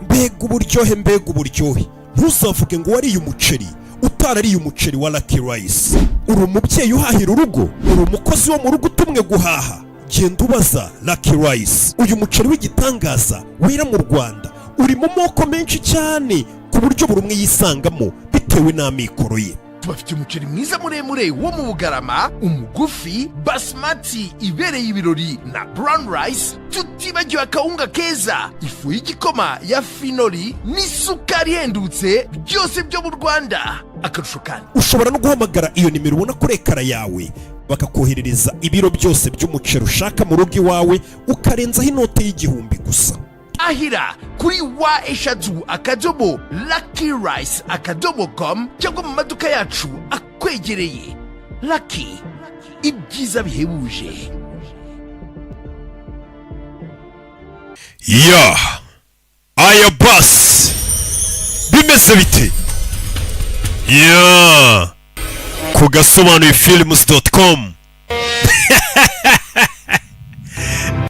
mbega uburyohe mbega uburyohe. Ntuzavuge ngo wariye umuceri utarariye umuceri wa Lucky Rice. Uri umubyeyi uhahira urugo, uri umukozi wo mu rugo utumwe guhaha, genda ubaza Lucky Rice. Uyu muceri w'igitangaza wera mu Rwanda uri mu moko menshi cyane ku buryo buri umwe yisangamo bitewe n'amikoro ye. Tubafite umuceri mwiza muremure wo mu Bugarama, umugufi, basmati ibereye ibirori na brown rice, tutibagiwe akawunga keza, ifu y'igikoma ya finoli n'isukari ihendutse, byose byo mu Rwanda. Akarusho kandi ushobora no guhamagara iyo nimero ubona kuri ekara yawe bakakoherereza ibiro byose by'umuceri ushaka mu rugo iwawe, ukarenzaho inote y'igihumbi gusa. Ahira kuri wa@luckyrice.com cyangwa mu maduka yacu akwegereye. Lucky, ibyiza bihebuje. Ya aya basi bimeze bite? Ya ku Gasobanuye films.com.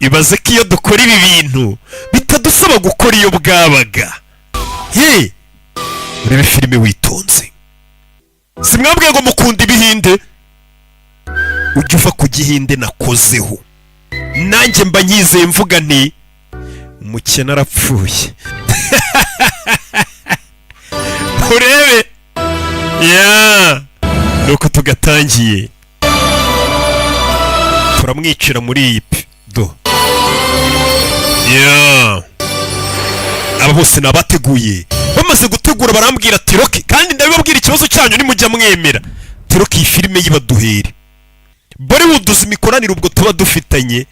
Ibaze ko iyo dukora ibi bintu bitadusaba gukora iyo bwabaga. Hey, urebe filime witonze. Simwabwiye ngo mukunda ibihinde? Ujya uva ku gihinde nakozeho, nanjye mba nyizeye mvuga nti umukene arapfuye. Urebe ya nuko tugatangiye turamwicira muri iyi do. Ya aba bose nabateguye, bamaze gutegura barambwira ati Rocky, kandi ndabibabwira ikibazo cyanyu nimujya mwemera ati Rocky iyi filime yibaduhere Bollywood imikoranire ubwo tuba dufitanye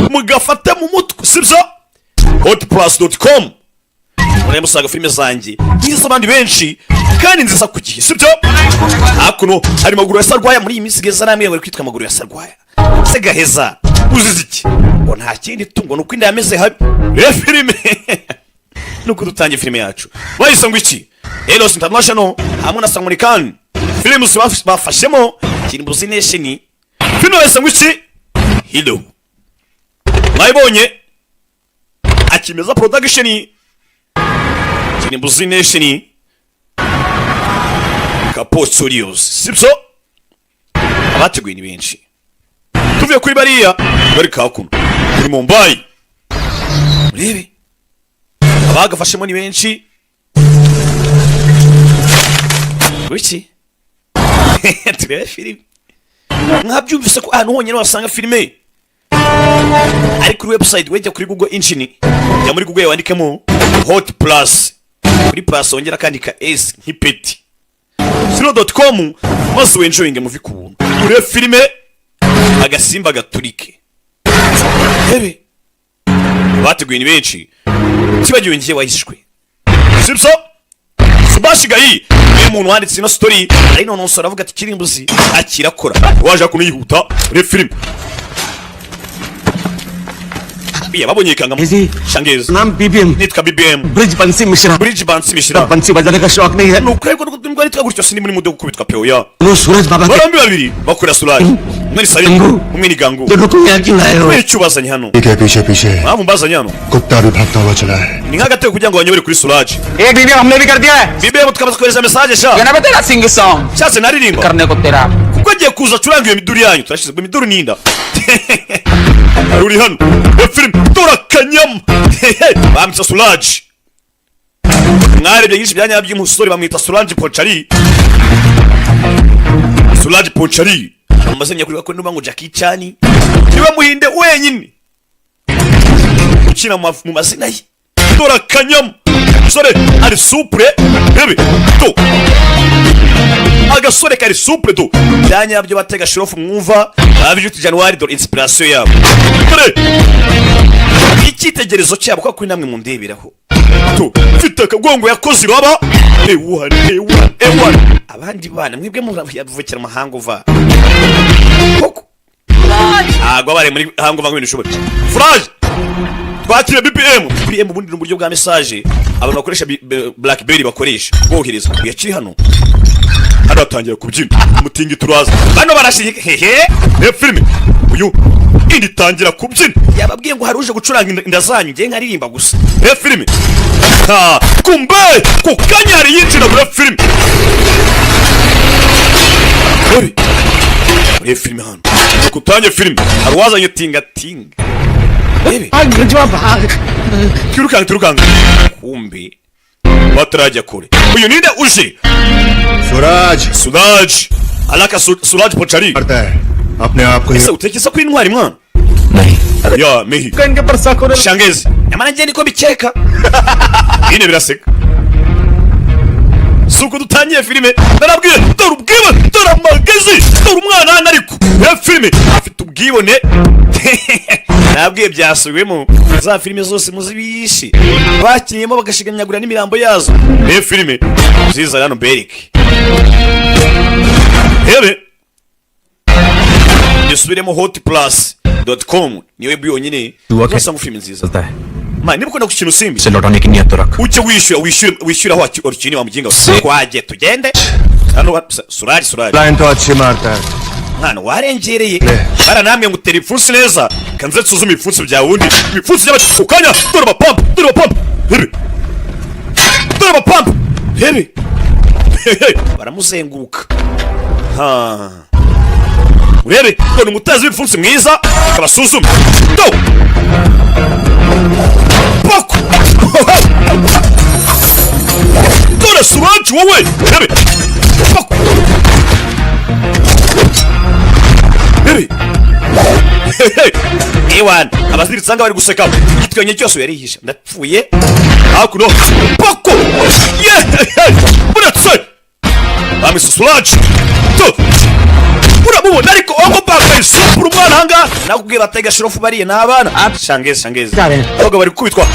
mugafata mu mutwe sibyo. hotplus.com muramusaga filime zanjye nziza abandi benshi kandi nziza ku gihe sibyo. hakuno hari maguru ya sarwaya muri iyi minsi geza namwe bari kwitwa maguru ya sarwaya. Se gaheza uzize iki ngo nta kindi tungo nuko inda yameze habi. Re filime nuko dutangiye filime yacu bayise ngo iki Eros International hamwe na Samurikan films bafashemo kirimbuzi nation. Filime bayise ngo iki Hilo mwayibonye akimeza production kirimbuzi nation Kapo Studios sibyo. Abateguye ni benshi tuvuye kuri bariya bari kakuno kuri Mumbai. Urebe abagafashemo ni benshi. Wiki turebe filime mwabyumvise ko ahantu honyine wasanga filime ari kuri website. Wejya kuri Google engine ya muri Google wandikemo Hot Plus, kuri plus wongera kandika S nk'ipeti .com maze wenjoyinge muvi kubuntu. Urebe filime Agasimba gaturike. Hebe bateguye ni benshi kibagiwe ngiye wahishwe sibyo. Subashigayi ni umuntu wanditse ino story ari none nsora avuga ati kirimbuzi akirakora waje kuyihuta. Urebe filime iya babonye kanga shangeza नाम BBM nitwa BBM bridge बंसी मिश्रा बंसी बजाने का शौक नहीं है nukwego ndwari twaguricyo sindi muri mude gukubitwa peo ya no Suraj Baba barambi babiri bakora Suraj mwari Saringu umwe ni Gangu दोनों को यहाँ क्यों लाए हो icyo bazanye hano के पीछे पीछे mpamvu mbazanye hano कुत्ता भी भागता हुआ चला है ni nk'agatego kugira ngo banyobere kuri Suraj. एक BBM हमने भी कर दिया है BBM tukamaze kohereza message sha क्या ना तेरा सिंग सॉन्ग cyase naririmba करने को तेरा kuko agiye kuza curanga iyo miduri yanyu turashyize imiduri ninda uri hano film turakanyama bamwita Suraj. Mwarebye nyinshi byanya by'umusore bamwita Suraj Ponchari. Suraj Ponchari amazenya kuri bakora n'ubango Jackie Cyane niba muhinde wenyine ukina mu mazina ye turakanyama. Sore ari supre bebe to agasore kari supre to byanya byo batega shirofu mwumva abijute January do inspiration yabo. Dore icyitegerezo cyabo kwa kuri namwe mundeberaho to mfite akagongo yakoze iraba ewa abandi bana mwebwe muvukira amahanga uva koko agwa bare muri hango vango bintu Furaje twakire BPM ubundi mu buryo bwa message abantu bakoresha Blackberry bakoresha bohereza yakiri hano haratangira kubyina umutingi turaza bano barashyiye hehe ne filime uyu indi itangira kubyina yababwiye ngo hari uje gucuranga inda zanyu ngiye nkaririmba gusa reba filime kumbe ku kanya hari yinjira muri filime reba filime hano kutange filime hari uwazanye tingatinga turukanga kumbe batarajya kure uyu ninde uje Suraj alaka Suraj Pochari करता है अपने आप को ese utekeza ko intwari mwana ya mehi shangezi nyamara ngiye niko bikeka bine biraseka suko dutangiye filime narabwiye dore ubwibone dore amagezi dore umwana hano ariko ya filime afite ubwibone nabwiye byasubiwemo za filime zose muzibishe bakinyemo bagashiganyagura n'imirambo yazo ya filime ziza hano berike hebe nisubiremo hotplus.com niwe byonyine uzasanga filime nziza man niba ukunda gukina usimbi से लौटाने की नियत तो रख ucyo wishyura aho orikini wa muginga kwaje tugende hano Suraj line तो अच्छी मारता है mwana warengereye baranamwe ngo utera ipfunsi neza kanze nsuzuma ibipfunsi byawe undi ibipfunsi by'abakanya dore abapampa hebe dore abapampa hebe baramuzenguruka urebe dore umutazi w'ibipfunsi mwiza akabasuzuma do poko dore Suraj wowe hebe poko hebe ewan abaziritse anga bari guseka igitwenye cyose yarihisha ndapfuye hakuno poko buratse bamise Suraj to urabubona ariko ogo baka isupura umwana hanga nakubwiye batega shirofu bariye n'abana shangeze abagabo bari kubitwa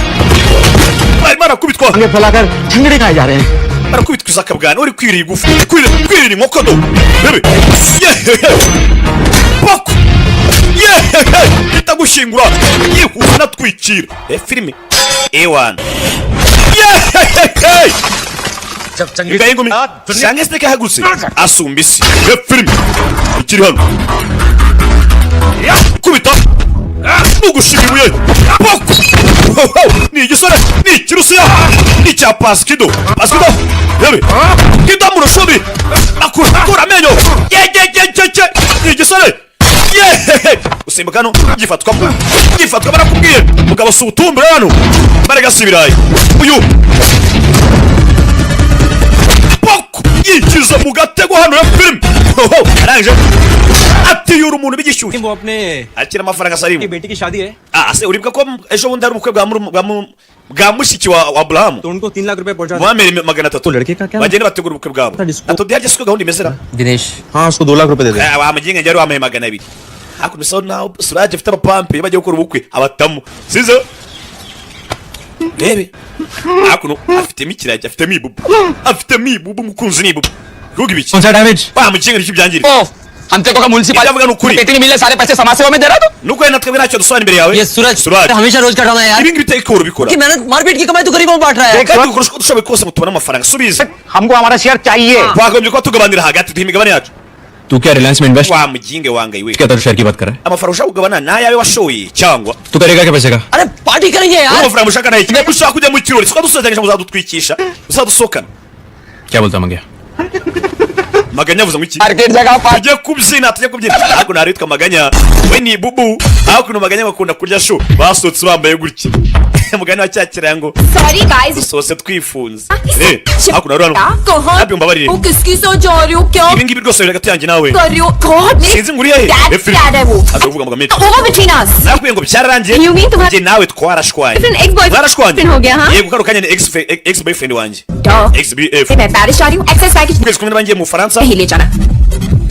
bari marakubitwa आगे फैलाकर झंडे खाए जा रहे हैं barakubitwa izakabwana uri kwiriye igufu kwirira inkoko do bebe poko itagushingura yihuza natwikira filime ewan जब चंगी ingumi shangeze teka hagutse asumba isi filime ikiri hano kubita nugushimiye poko ni igisore ni ikirusiya ni cya paskido bebe kidamuro shobi akura amenyo ni igisore usimbuka hano gifatwa barakubwiye mugabo si ubutumbure hano baragasibiraye uyu poko yikiza mu gatego hano ya filime arangije atiyura umuntu bigishyushye वो अपने akira amafaranga asarimu बेटी की शादी है ase uribuka ko ejo bundi ari ubukwe bwa mushiki wa Abraham तो उनको 3 लाख रुपए पहुंचा bamere 300 लड़के का क्या bagenda bategura ubukwe bwabo atodyaje siko gahunda imezera Dinesh हाँ उसको 2 लाख रुपए दे दे wa muginga njye wamaye 200 hakuno so naho Suraj afite abapampe bagiye gukora ubukwe abatamu sizo bebe hakuno afite mibubu mukunzi nibubu rugi biki कौन सा damage ba muginga nicyo byangire हम तेरे को municipal Iravuga nukuri इतने मिले सारे पैसे समाज सेवा में दे रहा तू nuko yena twebwe ntacyo dusobanura imbere yawe ये सूरज हमेशा रोज का ड्रामा है यार ibi ngibi biteka urubikora कि मेहनत मारपीट की कमाई तू गरीबों में बांट रहा है kandi ukoresha uko dushoboye kose ngo tubone amafaranga subiza हमको हमारा शेयर चाहिए twagombye kuba tugabanira hagati duha imigabane yacu तू क्या रिलायंस में invest wa muginge wangaye we क्या तो शेयर की बात कर रहा है amafaranga ushaka kugabana ni ayawe washoye cyangwa तू करेगा क्या पैसे का अरे पार्टी करेंगे यार amafaranga ushaka nayo kimwe ushaka kujya mu kirori siko dusezeranyije ngo uzadutwikisha uzadusohokana क्या बोलता मंगया maganya avuze ngo iki market जगह tujye kubyina ariko naritwa maganya we ni bubu aho kuno maganya bakunda kurya show basotse bambaye gutya mugani wa cyakira ngo sorry guys sose twifunze hakuno rero कहाँ nabyo mbabarire वो किसकी सोच जा रही हो क्या ibi ngibi rwose biragati yanjye nawe कर रही हो गॉड ने sinzi nguriye डैड है वो azavuga ngo mete over between us nakubwiye ngo byararangiye You mean तुम्हारा- njye nawe twarashwanye Different ex-boyfriend twarashwanye हो गया, हाँ? yego karo kanya ni ex boyfriend wanjye Dr XBF मैं पेरिस जा रही हूँ access package ukwezi kumwe n'abangiye mu Bufaransa नहीं ले जाना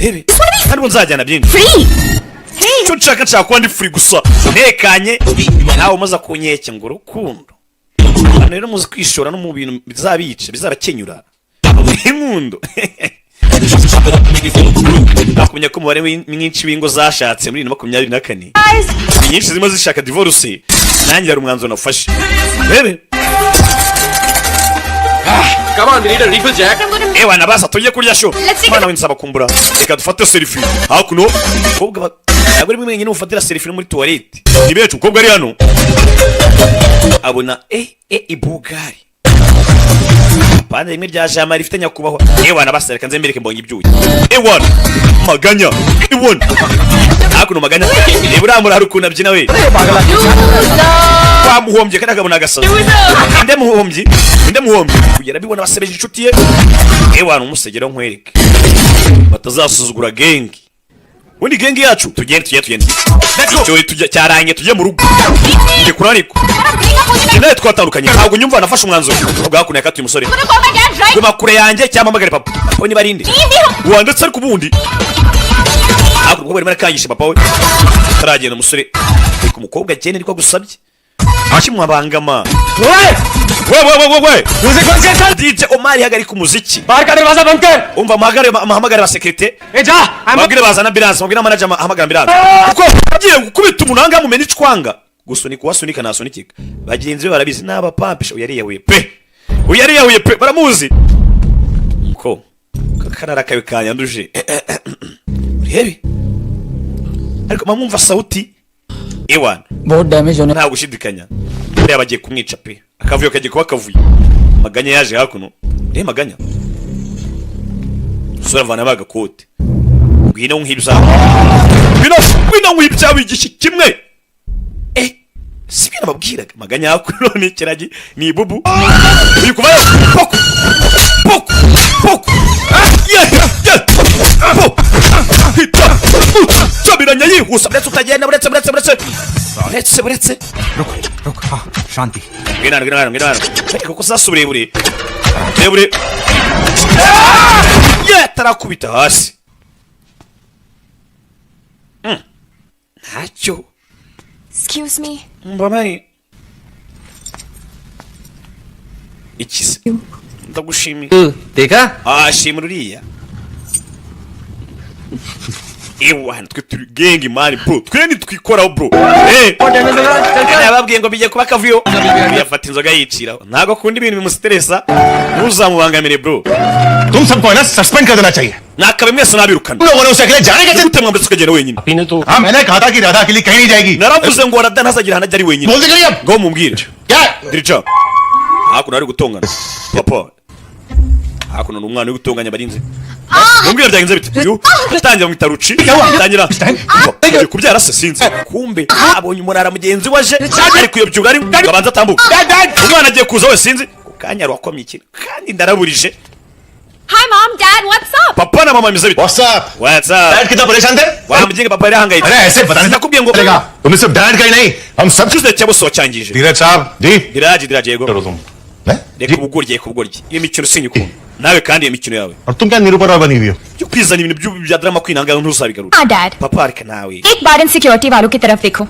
rebe kandi ubu nzajyana byinshi free icyo nshaka kuba ndi free gusa ntekanye nawe umaze kunyeke ngo urukundo hano rero muzi kwishora no mu bintu bizabica bizabakenyura inkundo nakumenya ko umubare mwinshi w'ingo zashatse muri 2024 ni nyinshi zirimo zishaka divorce nanjye hari umwanzuro nafashe rebe Come on, we need a refill, Jack. ewa nabasa tujye kurya show Let's take mwana winsaba kumbura reka dufate selfie hakuno kobwa ntabwo ari mwenyine ufatira selfie no muri toilette ni benshi umukobwa ari hano abona ibugari pande rimwe rya jama rifite nyakubahwa ewana basereka nze mbereke mbonye ibyuye ewana maganya ewana hakuno maganya reba uramura hari ukuntu abyina we bamuhombye kandi akabona agasazi nde muhombye kugera bibona basebeje inshuti ye ewana umusegera nkwereke batazasuzugura gengi ubundi gengi yacu tugende icyo cyaranye tujye mu rugo nge kuraniko nawe twatandukanye ntabwo nyumva nafashe umwanzuro ubwo hakuno yakatuye umusore guma kure yanjye cyangwa mpamagare papa we niba arinde wandetse ariko ubundi hakuno ubwo barimo arakangisha papa we ataragenda umusore ariko umukobwa agenda niko agusabye kimwabangama we DJ Omar hagarika umuziki umva mahamagare ba security babwire bazana ambulance babwire manager ahamagara ambulance kuko agiye gukubita umuntu hanga mumena icwanga gusunika wasunika nasunikika bagenzi be barabizi naba pampisha uyariyahuye pe baramuzi ko kakarara kawe kanyanduje urebe ariko mamumva sauti ewan बहुत डैमेज होने nta gushidikanya buriya bagiye kumwica pe akavuyo kagiye kuba kavuye maganya yaje hakuno maganya sura vana bagakote ngwino nkibza ngwino nkibyawe igishi kimwe sibira babwiraga maganya hakuno ni kiragi ni bubu uri kuvayo poko Chabiranya yihuse uretse utagenda uretse रुक हाँ शांति ngena kuko sasubire bure tarakubita hasi ntacyo Excuse me. mbamaye ikise ndagushimiye देखा shimira uriya ewana twe turi gengi mani bro twe nitwikoraho bro nababwiye ngo bijye kuba kavuyo yafata inzoga yiciraho ntago akunda ibintu bimustressa ntuzamubangamire bro तुम सबको है ना सस्पेंड कर देना चाहिए nakabe mwese nabirukana तुम लोगों ने उसे अकेले जाने कैसे gute mwambutse ukagenda wenyine हाँ मैंने कहा था कि राधा अकेली कहीं नहीं जाएगी naravuze ngo Radha ntazagira ahantu ajya ari wenyine बोल दे ngo mubwire क्या dirija hakuno ari gutongana papa hakuno n'umwana uri gutonganya barinze mubwire byagenze bite uyu tangira mwitaruci tangira kubyara se sinzi kumbe abonye umunara mugenzi waje ari kuyobyuga ari gabanza tambuka umwana agiye kuza we sinzi kanya rwakomye iki kandi ndaraburije Hi mom, dad, what's up? papa na mama mize bite WhatsApp up dad कितना परेशान थे wamujinga papa yarahangayitse अरे ऐसे बताने nakubwiye ngo चलेगा तुम्हें सिर्फ डैड का ही नहीं हम सब cyuze cyabose wacyangije धीरज साहब जी diraje yego करो तुम reka ubugoryi iyo mikino sinyikunda nawe kandi iyo mikino yawe और तुम क्या निरूपण बनी हुई हो byo kwizana ibintu bya drama kwinanga ntuzabigarura हाँ डैड papa reka nawe एक बार इन सिक्योरिटी वालों की तरफ देखो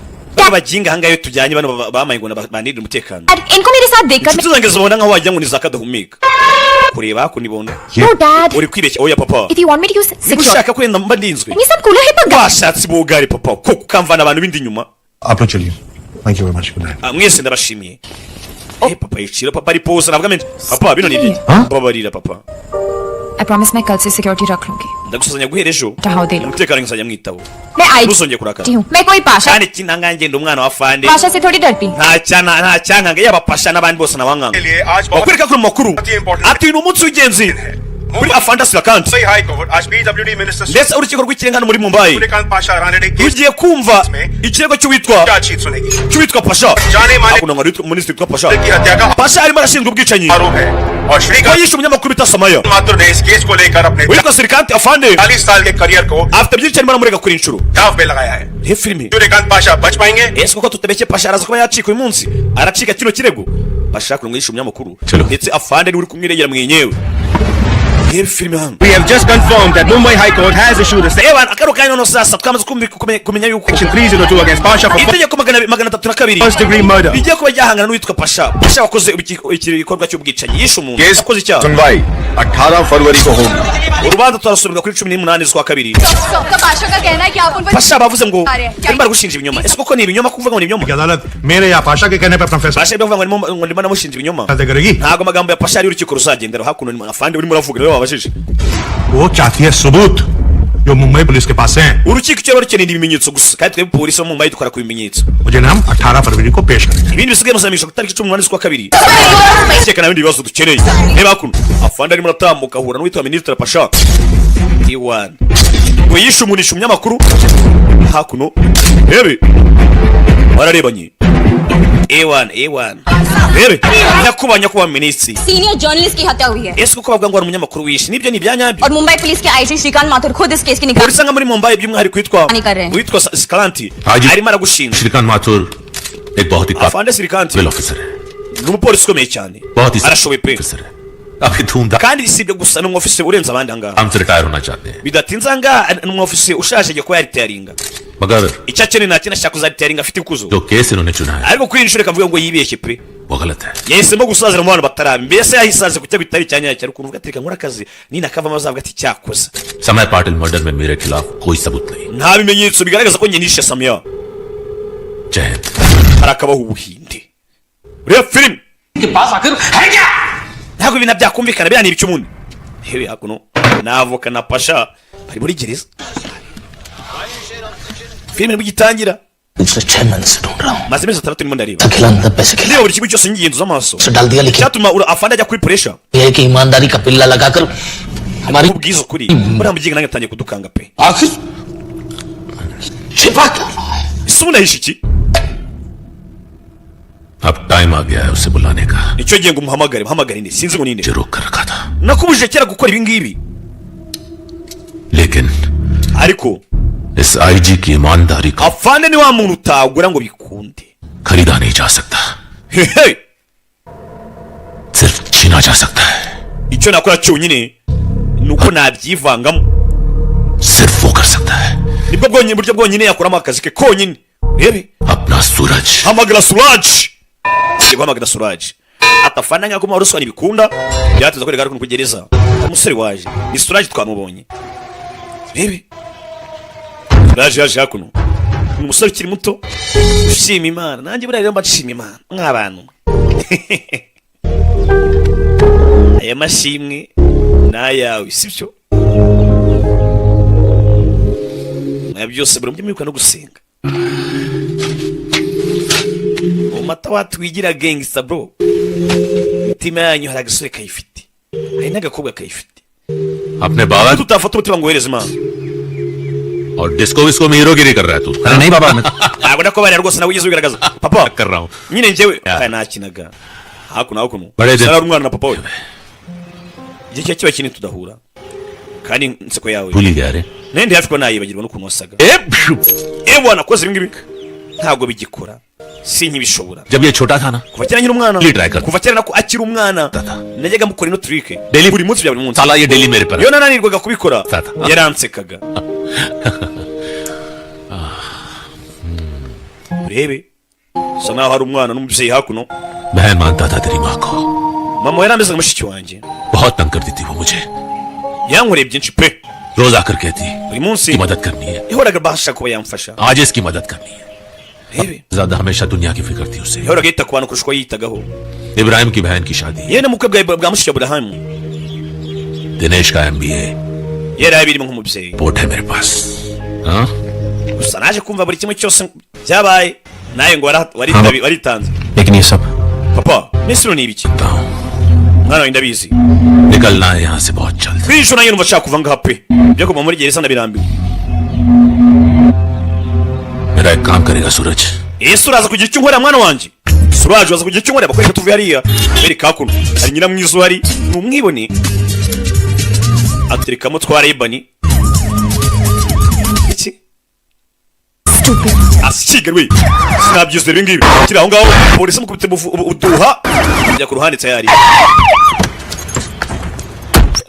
abajinga hangayo tujyanye bano bamaye ngo banirire umutekano dad इनको मेरे साथ देखकर tuzange zibona nka wajya ngo nizakadahumeka kureba hako nibona no dad uri kwibeshya oya papa if you want me to use security ushaka kwenda mba ndinzwe ये सब कूलर है पर washatse bugari papa ko kukamvana abantu bindi nyuma आप लोग चलिए thank you very much good night mwese ndabashimiye papa yicira papa ari pose navuga mente papa bino ni babarira papa I promise मैं कल से सिक्योरिटी रख लूंगी ndagusazanya guhera ejo चाहो दे लो umutekano ngizajya mwitabo मैं आई ntuzongeye kurakara हूँ मैं कोई Pasha kandi kinanga ngenda umwana wa fande Pasha से थोड़ी डरती nta cyankanga yaba pasha n'abandi bose nabankanga bakwereka ko makuru ati ni umunsi w'ingenzi kuri afandasira kandi ndetse urukiko rw'ikirenga muri Mumbai rugiye kumva ikirego cy'uwitwa pasha hakuno ngo minisitiri witwa pasha pasha arimo arashinzwe ubwicanyi ko yishe umunyamakuru bita Samaya witwa sirikanti afande afite byinshi arimo aramurega kuri inshuro he filime ese kuko tutabeshye pasha araza kuba yacika uyu munsi aracika kino kirego pasha hakuno ngo yishe umunyamakuru ndetse afande ni uri kumwiregera mwenyewe We have just confirmed that Mumbai High Court has issued a ewana akaro kanya no sasa twamaze kumenya yuko Section 302 against Pasha for itegeko magana atatu na kabiri first degree murder. bigiye kuba ryahangana n'uwitwa pasha wakoze igikorwa cy'ubwicanyi yishe umuntu wakoze icyaha सुनवाई 18 फरवरी को होगी urubanza turasubirwa kuri 18 z'ukwa kabiri Pasha का कहना है कि आप उन पर pasha bavuze ngo barimo baragushinja ibinyoma ese koko ni ibinyoma kuvuga ngo ni ibinyoma अदालत मेरे या पाशा के कहने पर अपना फैसला pasha ibyo bavuga ngo ndimo namushinja ibinyoma तय करेगी ntago amagambo ya pasha ari urukiko ruzagendera hakuno afande urimo uravuga rero wabajije वो चाहती है सबूत जो मुंबई पुलिस के पास हैं urukiko icyo rukeneye ibimenyetso gusa kandi twebwe polisi bo mu Mumbai dukora ku bimenyetso मुझे नाम 18 फरवरी को पेश करेंगे ibindi bisigaye musamisha ku tariki 18 z'ukwa kabiri cyeka nabindi bibazo dukeneye reba kuno afande arimo aratambuka ahura n'uwitwa Ministre Pasha Iwan ngo yishe umunisha umunyamakuru hakuno rebe bararebanye Ewan rebe nyakubanya kuba ministri senior journalist की हत्या हुई है ese kuko bavuga ngo ari umunyamakuru wishe nibyo ni byanyabyo और मुंबई पुलिस के आईजी श्रीकांत माथुर खुद इस केस की निगरानी polisi nga muri Mumbai by'umwihariko नहीं कर रहे हैं। witwa Escalating हाजी। arimo aragushinja श्रीकांत माथुर एक बहुत ही afande Srikanti काबिल ऑफिसर है n'umupolisi ukomeye cyane बहुत ही arashoboye pe ऑफिसर है अभी धूमधाम kandi si ibyo gusa n'umwofisi urenze abandi ahangaha हमसे रिटायर होना चाहते हैं bidatinze ahangaha n'umwofisi ushaje agiye kuba yaritaringa मगर icyo akeneye nta kintu ashaka kuzaritaringa afite ikuzo जो केस इन्होंने चुना है ariko kuri iri shuri kavuga ngo yibeshye pe वो गलत है yahisemo gusazira mu bantu batarabi mbese yahisaze ku cyo bitari cyanyacyo ariko uvuga ati reka nkora akazi ninakavamo azavuga ati cyakoze समय पाटिल मर्डर में मेरे खिलाफ कोई सबूत नहीं nta bimenyetso bigaragaza ko njye nishe Samia जय Hind harakabaho ubuhinde uriya filime ntabwo ibintu byakumvikana biriya ni iby'umuntu hewe hakuno n'avoka na Pasha bari muri gereza filime nibwo igitangira पिछले 6 महीने से ढूंढ रहा हूँ maze amezi 6 ndimo ndareba अकेला अंदर पैसे खिला ndeba buri kimwe cyose ngigenzuza amaso उसे डाल दिया लिखिए cyatuma afande ajya kuri pressure ये कि ईमानदारी का पिल्ला लगाकर हमारी ubwiza ukuri buriya mugiga nange atangiye kudukanga pe आखिर छिपा क्या रहा है ese ubu nahishe iki अब टाइम आ गया है उसे बुलाने का nicyo gihe ngo muhamagare inde sinzi ngo ninde जो रोक कर रखा था nakubujije kera gukora ibi ngibi लेकिन ariko इस आईजी की ईमानदारी को afande ni wa muntu utagura ngo bikunde खरीदा नहीं जा सकता hehe सिर्फ छीना जा सकता है icyo nakora cyonyine nuko nabyivangamo सिर्फ वो कर सकता है nibwo bwonyine buryo bwonyine yakuramo akazi ke konyine rebe अपना सूरज hamagara Suraj ngiye guhamagara Suraj atafana nk'ako maruswa nibikunda byateza ko rigara kugereza umusore waje ni Suraj twamubonye rebe Suraj yaje hakuno ni umusore ukiri muto ushima Imana nanjye buriya rero mbashima Imana nk'abantu aya mashimwe n'ayawe sibyo aya byose buri mujye mwibuka no gusenga umata watwigira gangster bro imitima yanyu hari agasore kayifite hari n'agakobwa kayifite अपने बाबा tutafata umutima ngo wohereze Imana और disco visco में हीरोगिरी कर रहा है तू अरे नहीं बाबा मैं ntabwo ndakubara rwose nawe ugeze ubigaragaza papa कर रहा हूँ nyine njyewe aya nakinaga hakuno Barede. sara umwana na papa we igihe cyo kiba kinini tudahura kandi inseko yawe भूल ही गया रे nende hafi ko nayibagirwa n'ukuntu wasaga bwana koze ibi ngibi ntabwo bigikora sinkibishobora जब ये छोटा था ना kuva kera nkiri umwana Ye try kar. kuva kera nako akiri umwana Tata. najyaga mukora ino trick Daily- buri munsi bya buri munsi साला ये डेली मेरे पर iyo nananirwaga kubikora Tata. yaransekaga urebe sa naho hari umwana n'umubyeyi hakuno बहन मानता था तेरी माँ को mama yarameze nka mushiki wanjye बहुत तंग करती थी वो मुझे yankoreye byinshi pe रोज आकर कहती buri munsi की मदद करनी है yahoraga bashaka kuba yamfasha आज इसकी मदद करनी है rebe ज्यादा हमेशा दुनिया की फिक्र थी उसे yahoraga yita ku bantu kurusha uko yitagaho Ibrahim की बहन की शादी yewe n'umukwe bwa mushiki Aburahamu Dinesh का MBA yari abirimo nk'umubyeyi report है मेरे पास हाँ gusa naje kumva buri kimwe cyose byabaye nawe ngo waritanze लेकिन ये सब papa n'isiro ni ibiki बताऊं mwana wawe ndabizi निकलना है यहाँ से बहुत जल्द kwisho nanjye numva nshaka kuva ngaha pe byo kuva muri gereza ndabirambiwe मेरा एक काम करेगा सूरज ese uraza kugira icyo unkorera mwana wanjye Suraj uraza kugira icyo unkorera bakwereka tuvuye hariya bereka hakuno hari nyiramwiza uhari ni umwibone aterekamo twa Rebani iki asikiga we sinabyize ibi ngibi kiri aho ngaho polisi mukubite uduha ajya ku ruhande tayari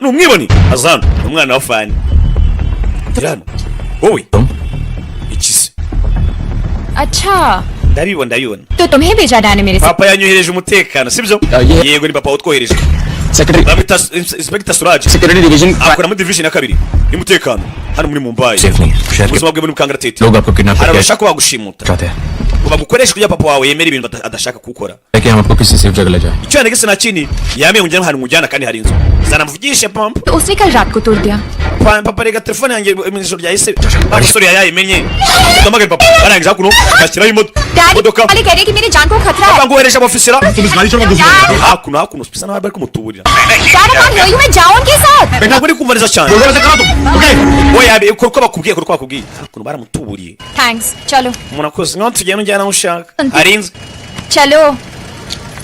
ni umwibone azana umwana wa fani tirano wowe iki se अच्छा ndabibona तो तुम्हें भेजा डाने मेरे साथ papa yanyohereje umutekano sibyo yego ni papa utwohereje secretary bamwita Inspector Suraj secretary division akora muri division ya kabiri y'umutekano hano muri Mumbai safe नहीं है शहर के ubuzima bwe muri mukangaratete लोग आपको किडनैप hari करके abashaka bagushimuta चाहते हैं ngo bagukoreshe kugira papa wawe yemera ibintu adashaka gukora कि हम आपको किसी सेफ जगह ले जाए icyo yanegese nta kindi yamenye ngo njye ahantu mujyana kandi hari inzu zanamuvugishe pampa तो उसने कल रात को तोड़ दिया papa rega telefone yanjye mu ijoro ryahise abasore yayimenye ndamagara papa arangije hakuno ashyiraho imodoka वाले कह रहे कि मेरी जान को खतरा है bangohereje abofisira तुम इस गाड़ी चलो दूसरी hakuno spisa nawe bari kumutuburira यार मैं नहीं हूं मैं जाऊं उनके साथ ntabwo ari kumva neza cyane बोलो वैसे करो तुम okay oya ko bakubwiye ko bakubwiye hakuno baramutuburiye thanks चलो murakoze nko tugenda njyana aho ushaka harinze चलो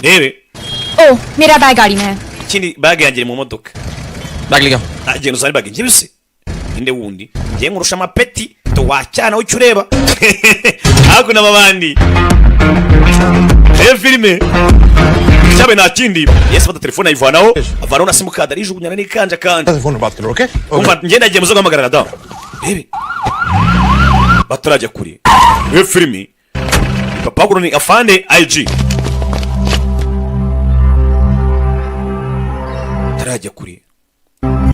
rebe ओ मेरा बैग गाड़ी में है ikindi bag yanjye iri mu modoka bag ले गया agenda uzane bag njye bise inde wundi ngiye nkurusha amapeti to wacyana ucyo ureba hakuno abandi filime cyabe nta kindi yesi fata telefone ayivanaho avanaho na simukadi arijugunyana n'ikanja kandi phone में बात करो okay umva ngenda agiye muzo guhamagarana da rebe batarajya kure filime papa kuno ni afande IG tarajya kure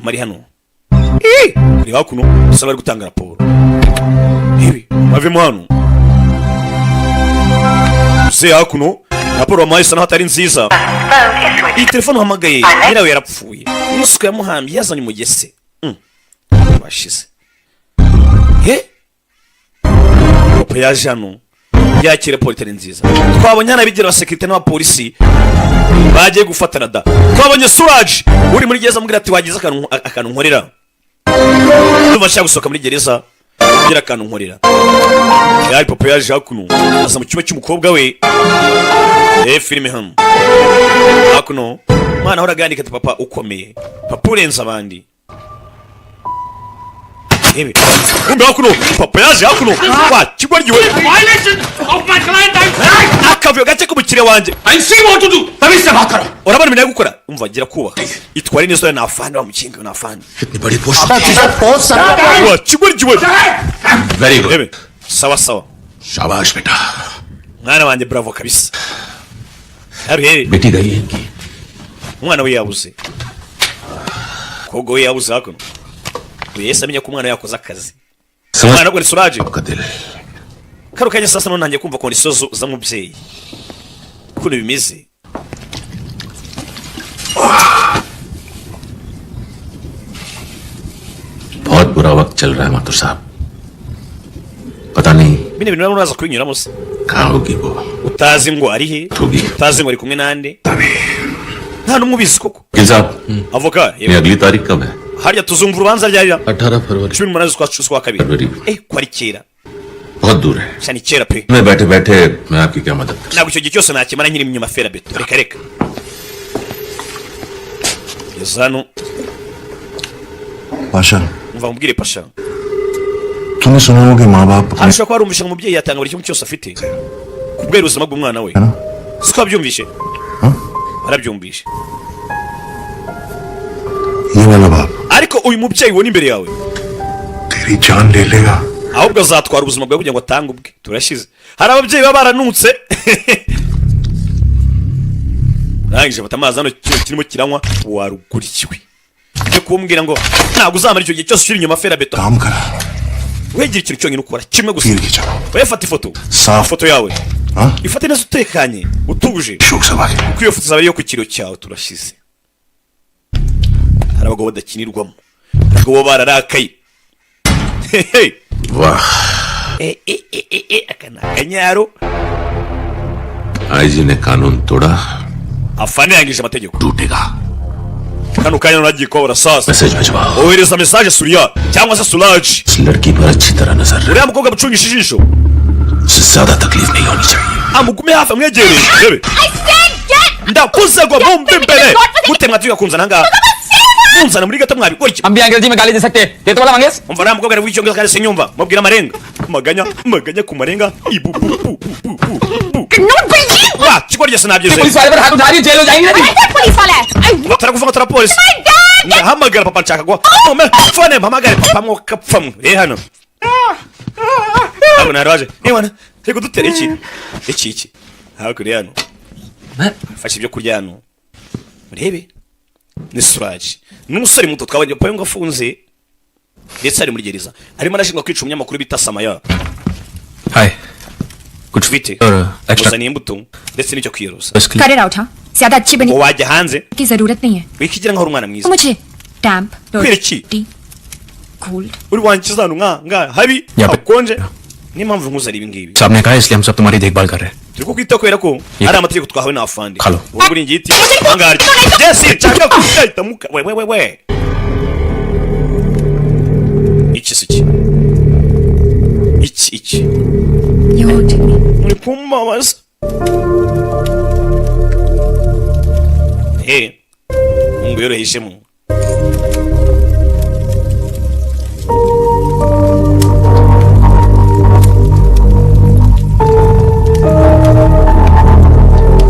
mari hano uri hakuno usaba ari gutanga raporo ibi bavemo hano se hakuno raporo amaisa naho atari nziza iyi telefone uhamagaye nyirawe yarapfuye n'isuku yamuhambye yazanye umugese bashize papa yaje hano yakira politeri nziza twabonye hano abigira abasekirite n'abapolisi bagiye gufatana da twabonye Suraj uri muri gereza mubwira ati wagize akantu nkorera ndumva nshaka gusohoka muri gereza kugira akantu nkorera yari papa yaje hakuno aza mu cyumba cy'umukobwa we filime hano hakuno mwana ahora agandika ati papa ukomeye papa urenze abandi Ebe umbe hakuno papa yaje hakuno wa kigwaryiwe violation of my client akavuyo gace k'umukire wanje I see what to do तभी से बात करो urabona ibintu ari gukora umva gira kubaha itware neza na afande wa mukinga na afande इतनी बड़ी post wa kigwaryiwe very good ebe sawa sawa शाबाश बेटा mwana wanje bravo kabisa ari बेटी गई है इनकी umwana we yabuze kogo we yabuze hakuno Yesi amenya ko umwana yakoze akazi umwana nabwo ni Suraj आपका दिल karukanye sasa none ntangiye kumva kondisiyo z'umubyeyi ukuntu bimeze बहुत बुरा वक्त चल रहा है माथुर साहब पता नहीं bine bintu uraza kubinyuramo se कहाँ होगी वो utazi ngo ari he होगी utazi ngo ari kumwe nande nta n'umwe ubizi koko वकील साहब avoka ये अगली तारीख कब है harya tuzumva urubanza ryarira 18 फरवरी 18 z'ukwa kabiri ko ari kera बहुत दूर है cyane kera pe मैं बैठे बैठे मैं आपकी क्या मदद कर ntabwo icyo gihe cyose nakimara nkiri inyuma fera beto reka reka yazano Pasha umva mubwire pasha तुमने सुना होगा कि माँ बाप harashobora kuba warumvishe ngo umubyeyi yatanga buri kimwe cyose afite kubwera ubuzima bw'umwana we siko wabyumvishe warabyumvishe ये वाला बाप ariko uyu mubyeyi ubona imbere yawe तेरी जान ले लेगा ahubwo azatwara ubuzima bwawe kugira ngo atange ubwe turashize hari ababyeyi baba baranutse rangije bata amazi hano kirimo kiranywa warugurikiwe cyo kumbwira ngo ntabwo uzamara icyo gihe cyose ushyira inyuma fera beto काम करा wegera ikintu cyonyine ukora kimwe gusa पीर की चलो wowe fata ifoto साफ ifoto yawe हाँ ifate neza utekanye utuje शोक सवारी kuko iyo foto izaba yo ku kiro cyawe turashize hari abagabo badakinirwamo abagabo bararakaye वाह aka ni akanyaro IG ने कानून तोड़ा afande yangije amategeko टूटेगा kano kanya nagiye kubura sasa message भिजवाओ ohereza message Surya cyangwa se Suraj इस लड़की पर अच्छी तरह नजर रख uriya mukobwa mucungisha ijisho उससे ज्यादा तकलीफ नहीं होनी चाहिए amugume hafi amwegereye rebe ndakuze ngo mumbe imbere gute mwatuye kunzana ngaha munzana muri gato mwabikora iki हम भी अंग्रेजी में गाली दे सकते हैं ये तो वाला Mangesh umva uriya mukobwa ari w'icyongereza kandi sinyumva mubwira amarenga maganya ku marenga ibu wa kigorye sinabyize police वाले पर हाथ उठा रही जेल हो जाएंगे ना पुलिस वाला है batarakuvuga tara polisi ndahamagara papa nshaka ngo fone mpamagare papa mwo kapfamu hano ntabwo naraje niwana turi kudutera iki hakurya hano fashe ibyo kurya hano urebe ni Suraj n'umusore muto twabonye payo ngo afunze ndetse ari muri gereza arimo arashinjwa kwica umunyamakuru bita Samaya हाय kuch bite और extra uzaniye imbuto ndetse n'icyo kwiyoza कर आउट हाँ ज्यादा अच्छी बनी ngo wajya hanze की जरूरत नहीं है wikigira nkaho uri umwana mwiza मुझे temp Kwera iki? T cold. uri wankiza hano nga habi hakonje ni mpamvu nkuzari ibi ngibi साहब ने कहा है इसलिए हम सब तुम्हारी देखभाल कर रहे हैं turi kukwita kubera ko ari amategeko twahawe na afande Halo. wowe uri ngiti angari yes chaka kuita muka we iki You hurting me. muri kumamaza mungu yoroheshemo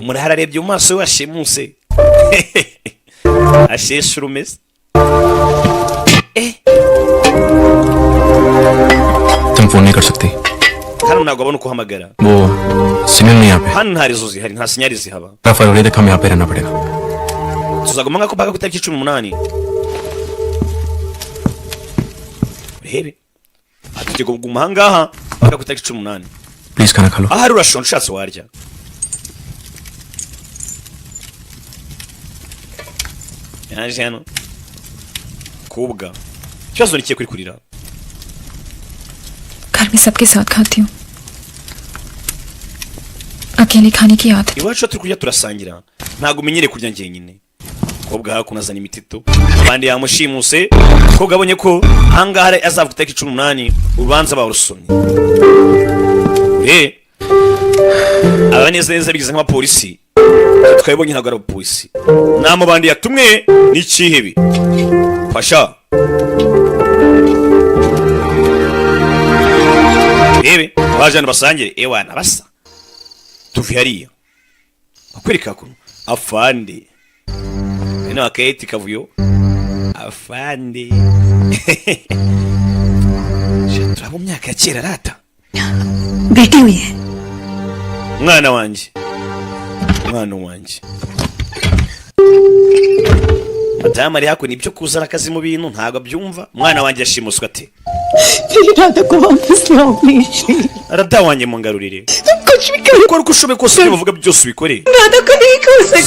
murahara arebye mu maso we ashimuse asheshe urumeze तुम फोन नहीं कर सकती hano ntabwo abona uko uhamagara वो सिग्नल नहीं यहाँ पे hano nta rezo zihari nta sinyari zihaba फरवरी तक हमें यहाँ पे रहना पड़ेगा tuzaguma nk'ako mpaka ku itariki 18 urebe atujye kuguma ahangaha mpaka ku itariki 18 प्लीज खाना खा लो ahari urashonje ushatse warya yaje hano kubwa ikibazo nikiye kuri kurira घर में सबके साथ खाती हूँ अकेले खाने की आदत iwacu turi kurya turasangira ntabwo umenyereye kurya njyenyine kobwa hakuno azana imitito abandi yamushimuse kobwa abonye ko ahangaha azavuga itariki 18 urubanza barusomye abanezeza bigize nk'abapolisi twabonye ntabwo ari abapolisi nama bandi yatumwe n'ikihebi pasha rebe bajana basangire ewana basa tuvi hariya akwereka ko afande ino akayeti kavuyo afande je mu myaka ya kera rata बेटी हुई है mwana wanje madamu ari hakuno ibyo kuzana akazi mu bintu ntabwo abyumva mwana wanjye yashimuswe ate arada wanjye mungarurire ukora uko ushoboye kose ibyo bavuga byose ubikore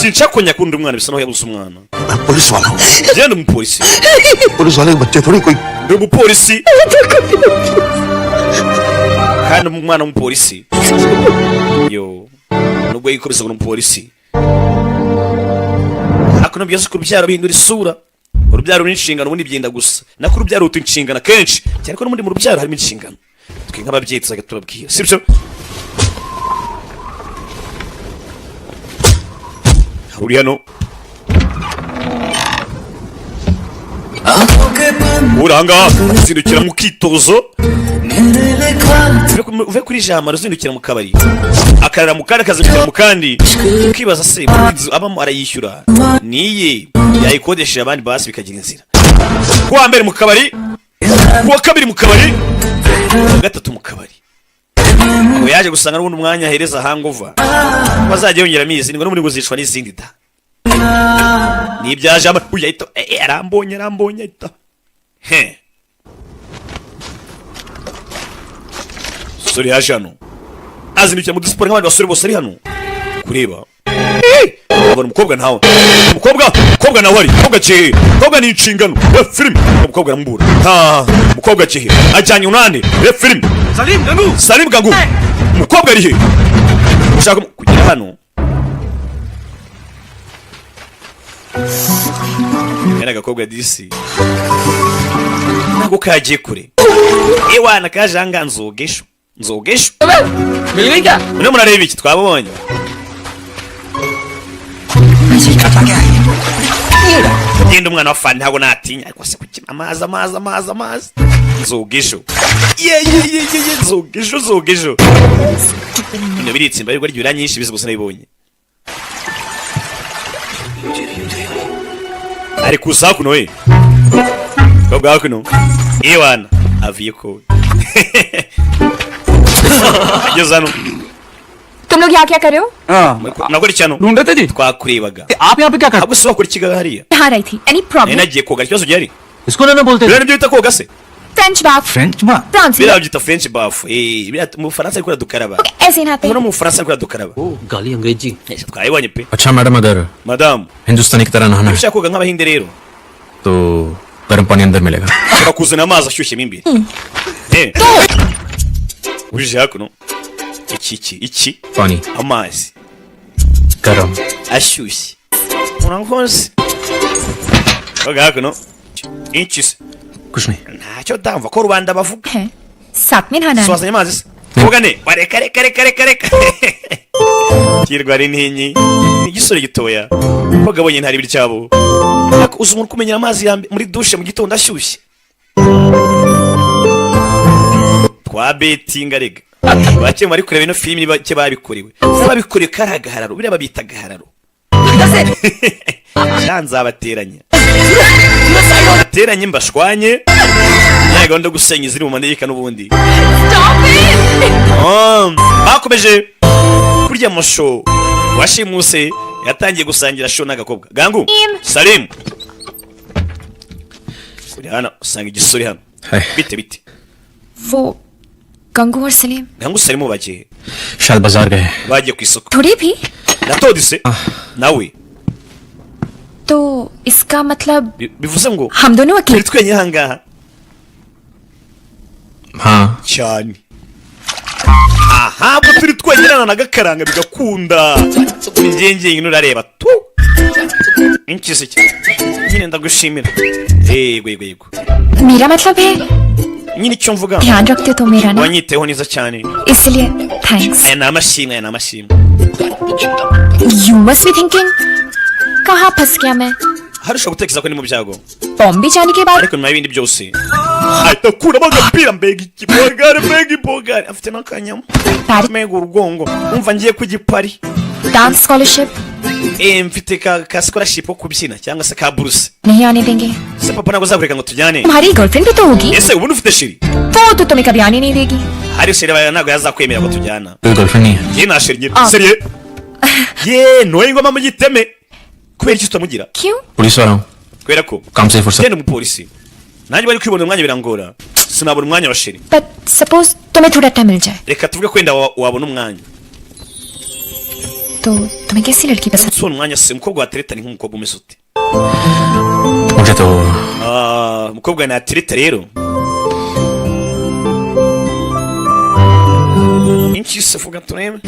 sinshaka ko nyakunda umwana bisa naho yabuze umwana police वाला हूँ genda umupolisi police वाले के बच्चे थोड़ी कोई ndi umupolisi kandi umwana w'umupolisi yo nubwo yikubise ngo umupolisi akuno byose ku rubyaro bihindura isura urubyaro n'inshingano ubundi byenda gusa nako urubyaro ruta inshingano kenshi cyane ko n'ubundi mu rubyaro harimo inshingano twe nk'ababyeyi tuzaga turabwira sibyo uri hano uranga zindukira mu kitozo uve kuri jambo ruzindukira mu kabari akarara mu kandi akazindukira mu kandi ukibaza se abamo arayishyura niye yayikodesheje abandi basi bikagira inzira kuwa mbere mu kabari kuwa kabiri mu kabari kuwa gatatu mu kabari ngo yaje gusanga n'ubundi umwanya ahereza hangover bazajya yongera amizi ngo n'ubundi buzishwa n'izindi da nibyaje uyu ahita arambonye ahita sori yaje hano azindukira mu dusiporo nk'abandi basore bose ari hano kureba abona umukobwa ntawe umukobwa nawe ari umukobwa cyehe umukobwa ni inshingano filime umukobwa aramubura umukobwa cyehe ajyanye unande filime Salim Gangu umukobwa ari he ushaka kugera hano Era agakobwa disi ntabwo kagiye kure ewana kaje anga nzogesho मिल गई क्या uno murareba iki twabonye genda umwana wa fani ntabwo natinya ariko se kukina amazi nzogesho nzogesho bino biritsimba ariko ryura nyinshi bizi gusa nabibonye ari kusa kuno we kobwa kuno ewana aviye ko agezano तुम लोग यहाँ क्या कर रहे हो nakora icyano ढूंढ रहे थे जी twakuribaga आप यहाँ पे क्या कर ahubwo se wakora ikiga hariya यहाँ रही थी any problem nagiye koga ikibazo gihari इसको ना बोलते biriya nibyo bita koga se French बात फ्रेंच माँ France biriya byita french bath biriya mu Bufaransa ariko dukaraba ऐसे नहाते no mu Bufaransa ariko dukaraba गाली अंग्रेजी twayibonye pe अच्छा मैडम अगर madamu हिंदुस्तानी की तरह नहाना है ushaka koga nk'abahinde rero तो गर्म पानी अंदर मिलेगा urakuzana amazi ashyushye mo imbere uje hakuno iki पानी amazi गर्म ashyushye urankoze oga hakuno iki se कुछ नहीं ntacyo ndamva ko rubanda bavuga है साथ में नहाना है swazanye amazi se uvugane reka kirwa ari ntinyi ni igisore gitoya ko gabonye ntari biri cyabo uzi umuntu kumenyera amazi muri dushe mu gitondo ashyushye twa betinga rega bake bari kureba ino filimi bake babikorewe n'ababikorewe karagahararo biriya babita gahararo nzabateranya bateranye mbashwanye ya gahunda gusenya ziri mu manegeka n'ubundi bakomeje kurya amasho washimuse yatangiye gusangira show n'agakobwa gangu Salim uri hano usanga igisore hano bite वो गंगू और Salim gangu Salim bagiye शायद बाजार गए bagiye ku isoko थोड़ी भी natodise nawe तो इसका मतलब bivuze ngo हम दोनों turi अकेले twenyine ahangaha हाँ cyane aha bwo turi twenyine n'agakaranga bigakunda ingenge ino urareba tu inkise nyine ndagushimira yego मेरा मतलब है nyine icyo mvuga ध्यान रखते तो मेरा ना wanyiteho neza cyane इसलिए thanks aya ni amashimwe you must be thinking कहाँ फंस गया मैं harusha gutekereza ko ni mu byago Bombay जाने के बाद ariko nyuma y'ibindi byose ahita akuramo agapira mbega ibogari afite n'akanyama mbega urugongo umva ngiye ku gipari dance scholarship mfite ka scholarship ko kubyina cyangwa se ka buruse नहीं आने देंगे se papa ntabwo azakureka ngo tujyane तुम्हारी गर्लफ्रेंड भी तो होगी ese ubundi ufite shiri वो तो तुम्हें कभी आने नहीं देगी hari shiri ntabwo yazakwemera ko tujyana कोई गर्लफ्रेंड नहीं है ye nta shiri nyine seriye ye noye ngoma mu giteme kubera iki tutamugira क्यों पुलिस वाला हूँ kubera ko काम से फुर्सत genda umupolisi nanjye bari kwibona umwanya birangora sinabona umwanya wa shiri but suppose तुम्हें थोड़ा टाइम मिल जाए reka tuvuge ko wenda wabona umwanya तो तुम्हें कैसी लड़की पसंद sibona umwanya se umukobwa watereta ni nk'umukobwa umeze ute मुझे तो umukobwa natereta rero inchi se vuga turebe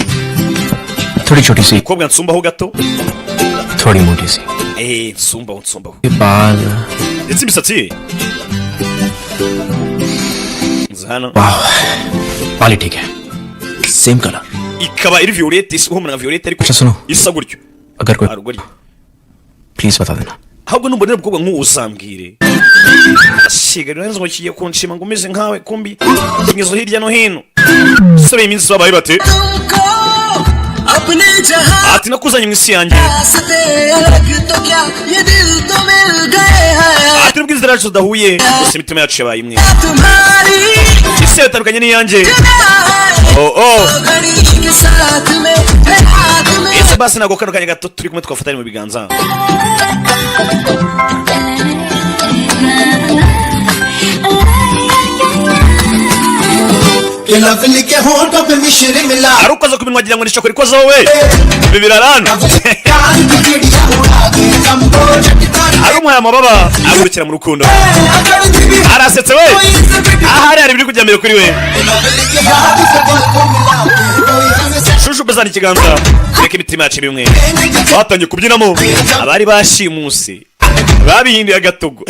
थोड़ी छोटी सी umukobwa nsumbaho gato थोड़ी मोटी सी nsumbaho ये बाल ndetse imisatsi ye hano वाह बाल ही ठीक है same colour ikaba iri violette isa nka violette ariko अच्छा सुनो isa gutyo अगर कोई arugori प्लीज बता देना ahubwo numbonera umukobwa nk'uwo usambwire asiga neza ngo kigiye kunshima ngo umeze nkawe kumbi kingezo hirya no hino sabe iminsi babaye bate ati nakuzanye mu isi yanjye ati nubwo inzira yacu zidahuye gusa imitima yacu yabaye imwe isi yatandukanye n'iyanjye ese basi ntabwo kano kanya gato turi kumwe twafatanye mu biganza ari ukoze ku minwa wagira ngo ni shokora ikoze wowe ibi birarana ari umuhaye amababa agurukira mu rukundo arasetse we ahari hari ibiri kujya mbere kuri we shushu bezana ikiganza reka imitima yacu bimwe batangiye kubyinamo abari bashimuse babihinduye agatogo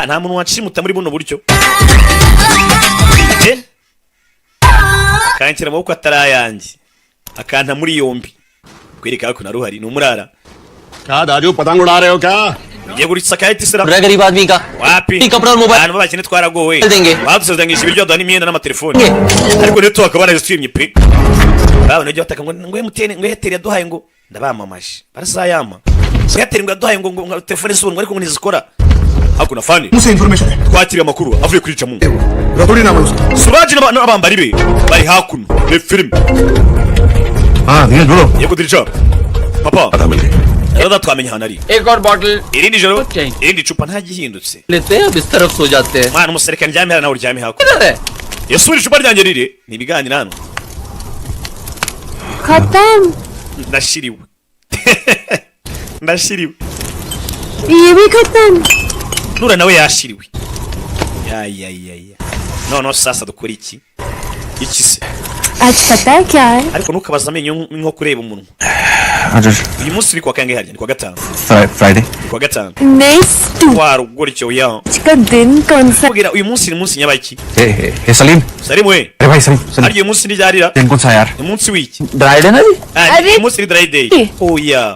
nta muntu wacimuta muri buno buryo kanshyira amaboko atari ayanjye akanta muri yombi kwereka ko naruhari ni umurara क्या दारू पतंग उड़ा रहे हो क्या ugiye guritsa akayiti sira गरीब आदमी का wapi कपड़ा और मोबाइल abantu babakene twaragowe देंगे badusezeranyije ibiryo duha n'imyenda n'amatelefoni ariko rero tukaba barazitwimye pe babona ibyo bataka ngo MTN ngo Airtel yaduhaye ngo ndabamamaje barazayama Airtel ngo yaduhaye ngo telefone z'ubuntu ariko ngo ntizikora hakuna fani मुझसे इन्फॉर्मेशन है twakiriye amakuru avuye kuri Jamu रतौड़ी नाम है उसका Suraji n'abambari be bari hakuno le film हाँ धीरज बोलो yego dirija papa पता मिल गई rada twamenye hano ari एक और bottle irindi joro irindi cupa ntagihindutse लेते हैं अब इस तरफ सो जाते हैं mwana umusereka ndyame hano nawe uryame hakuno किधर है yasubira icupa ryanjye riri ni ibiganiro hano खत्म ndashiriwe ndashiriwe ये भी खत्म Nura nawe yashiriwe ya no sasa dukora iki se आज पता है क्या है ariko ntukabaza amenyo nko kureba umunwa uyu munsi ni kwa kangahe harya ni kwa gatanu Friday kwa gatanu next wari ugora icyo ya का दिन कौन सा kugira uyu munsi ni munsi nyabaki Salim Salim we अरे भाई Salim harya uyu munsi ni ryarira दिन कौन सा यार ni munsi wiki dry day ना जी uyu munsi ni dry day oh yeah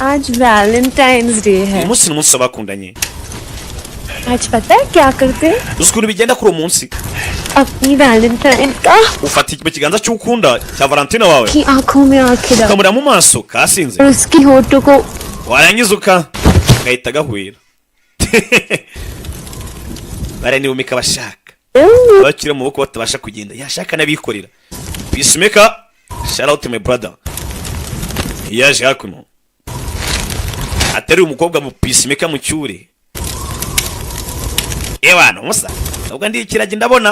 आज वैलेंटाइंस डे है uyu munsi ni umunsi w'abakundanye आज पता है क्या करते हैं uzi ukuntu bigenda kuri uwo munsi अपनी वैलेंटाइन का ufata mu kiganza cy'ukunda cya Valentina wawe की आंखों में आंखें डाल ukamureba mu maso kasinze और उसकी होठों को warangiza gahita gahwera baranibumika abashaka bakiri mu maboko batabasha kugenda yashaka n'abikorera peacemaker shout out to my brother yaje hakuno atari umukobwa mu peacemaker mu cyure Ewana musa ubwo ndi ikiragi ndabona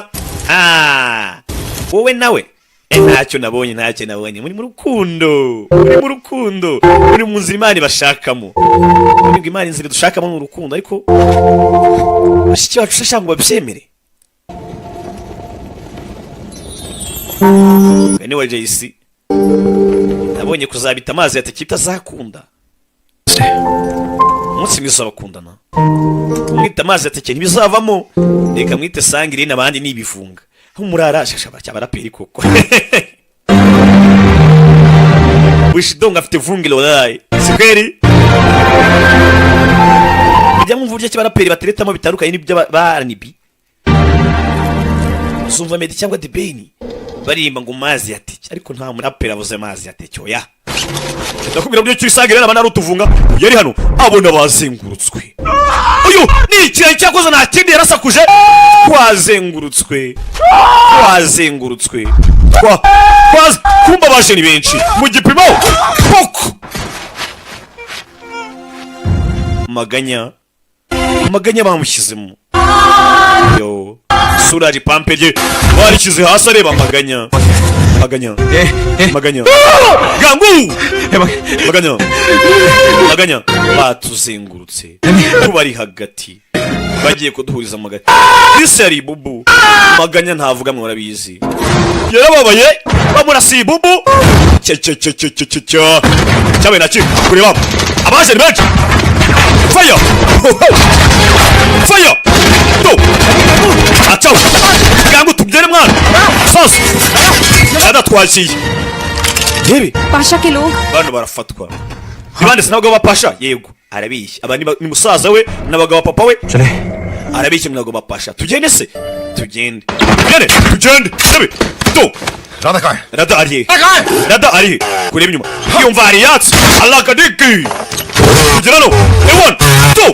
wowe nawe ntacyo nabonye muri mu rukundo muri mu nzira Imana bashakamo muri Imana inzira dushakamo mu rukundo ariko bashiki bacu shashanga ngo babyemere bene wa JC nabonye kuzabita amazi yatakita zakunda umunsi mwiza bakundana mwita amazi ateke ntibizavamo reka mwite sangire n'abandi nibifunga umurara shashaba cy'abaraperi koko wishidonga afite vungilo dai sikeri bijya mu mvurya cy'abaraperi bateretamo bitandukanye n'ibyo baranibi uzumva Medi cyangwa Debeni barimba ngo mazi yateke ariko nta muraperi avuze mazi yateke oya ndakubwira byo cyisangire n'abana rutuvunga yari hano abona bazengurutswe uyu ni ikirere cyakoze nta kindi yarasakuje twazengurutswe kumba baje ni benshi mu gipimo poko maganya bamushyizemo yo surari pampege barishyize hasi areba maganya gangu maganya batuzengurutse tubari hagati bagiye kuduhuriza mu hagati isi yari bubu maganya ntavuga mwarabizi yarababaye bamurasiye bubu cyabaye naki kureba abaje ni benshi fire to acaho gangu tubyere mwana sasa yadatwakiye yewe Pasha के लोग bano barafatwa nibandese n'abagabo ba Pasha yego arabishye abandi ni musaza we n'abagabo ba papa we arabishye n'abagabo ba Pasha tugende tugende sebe to rada ari kureba inyuma yumva ari yatsi alakadiki kugerano ewan to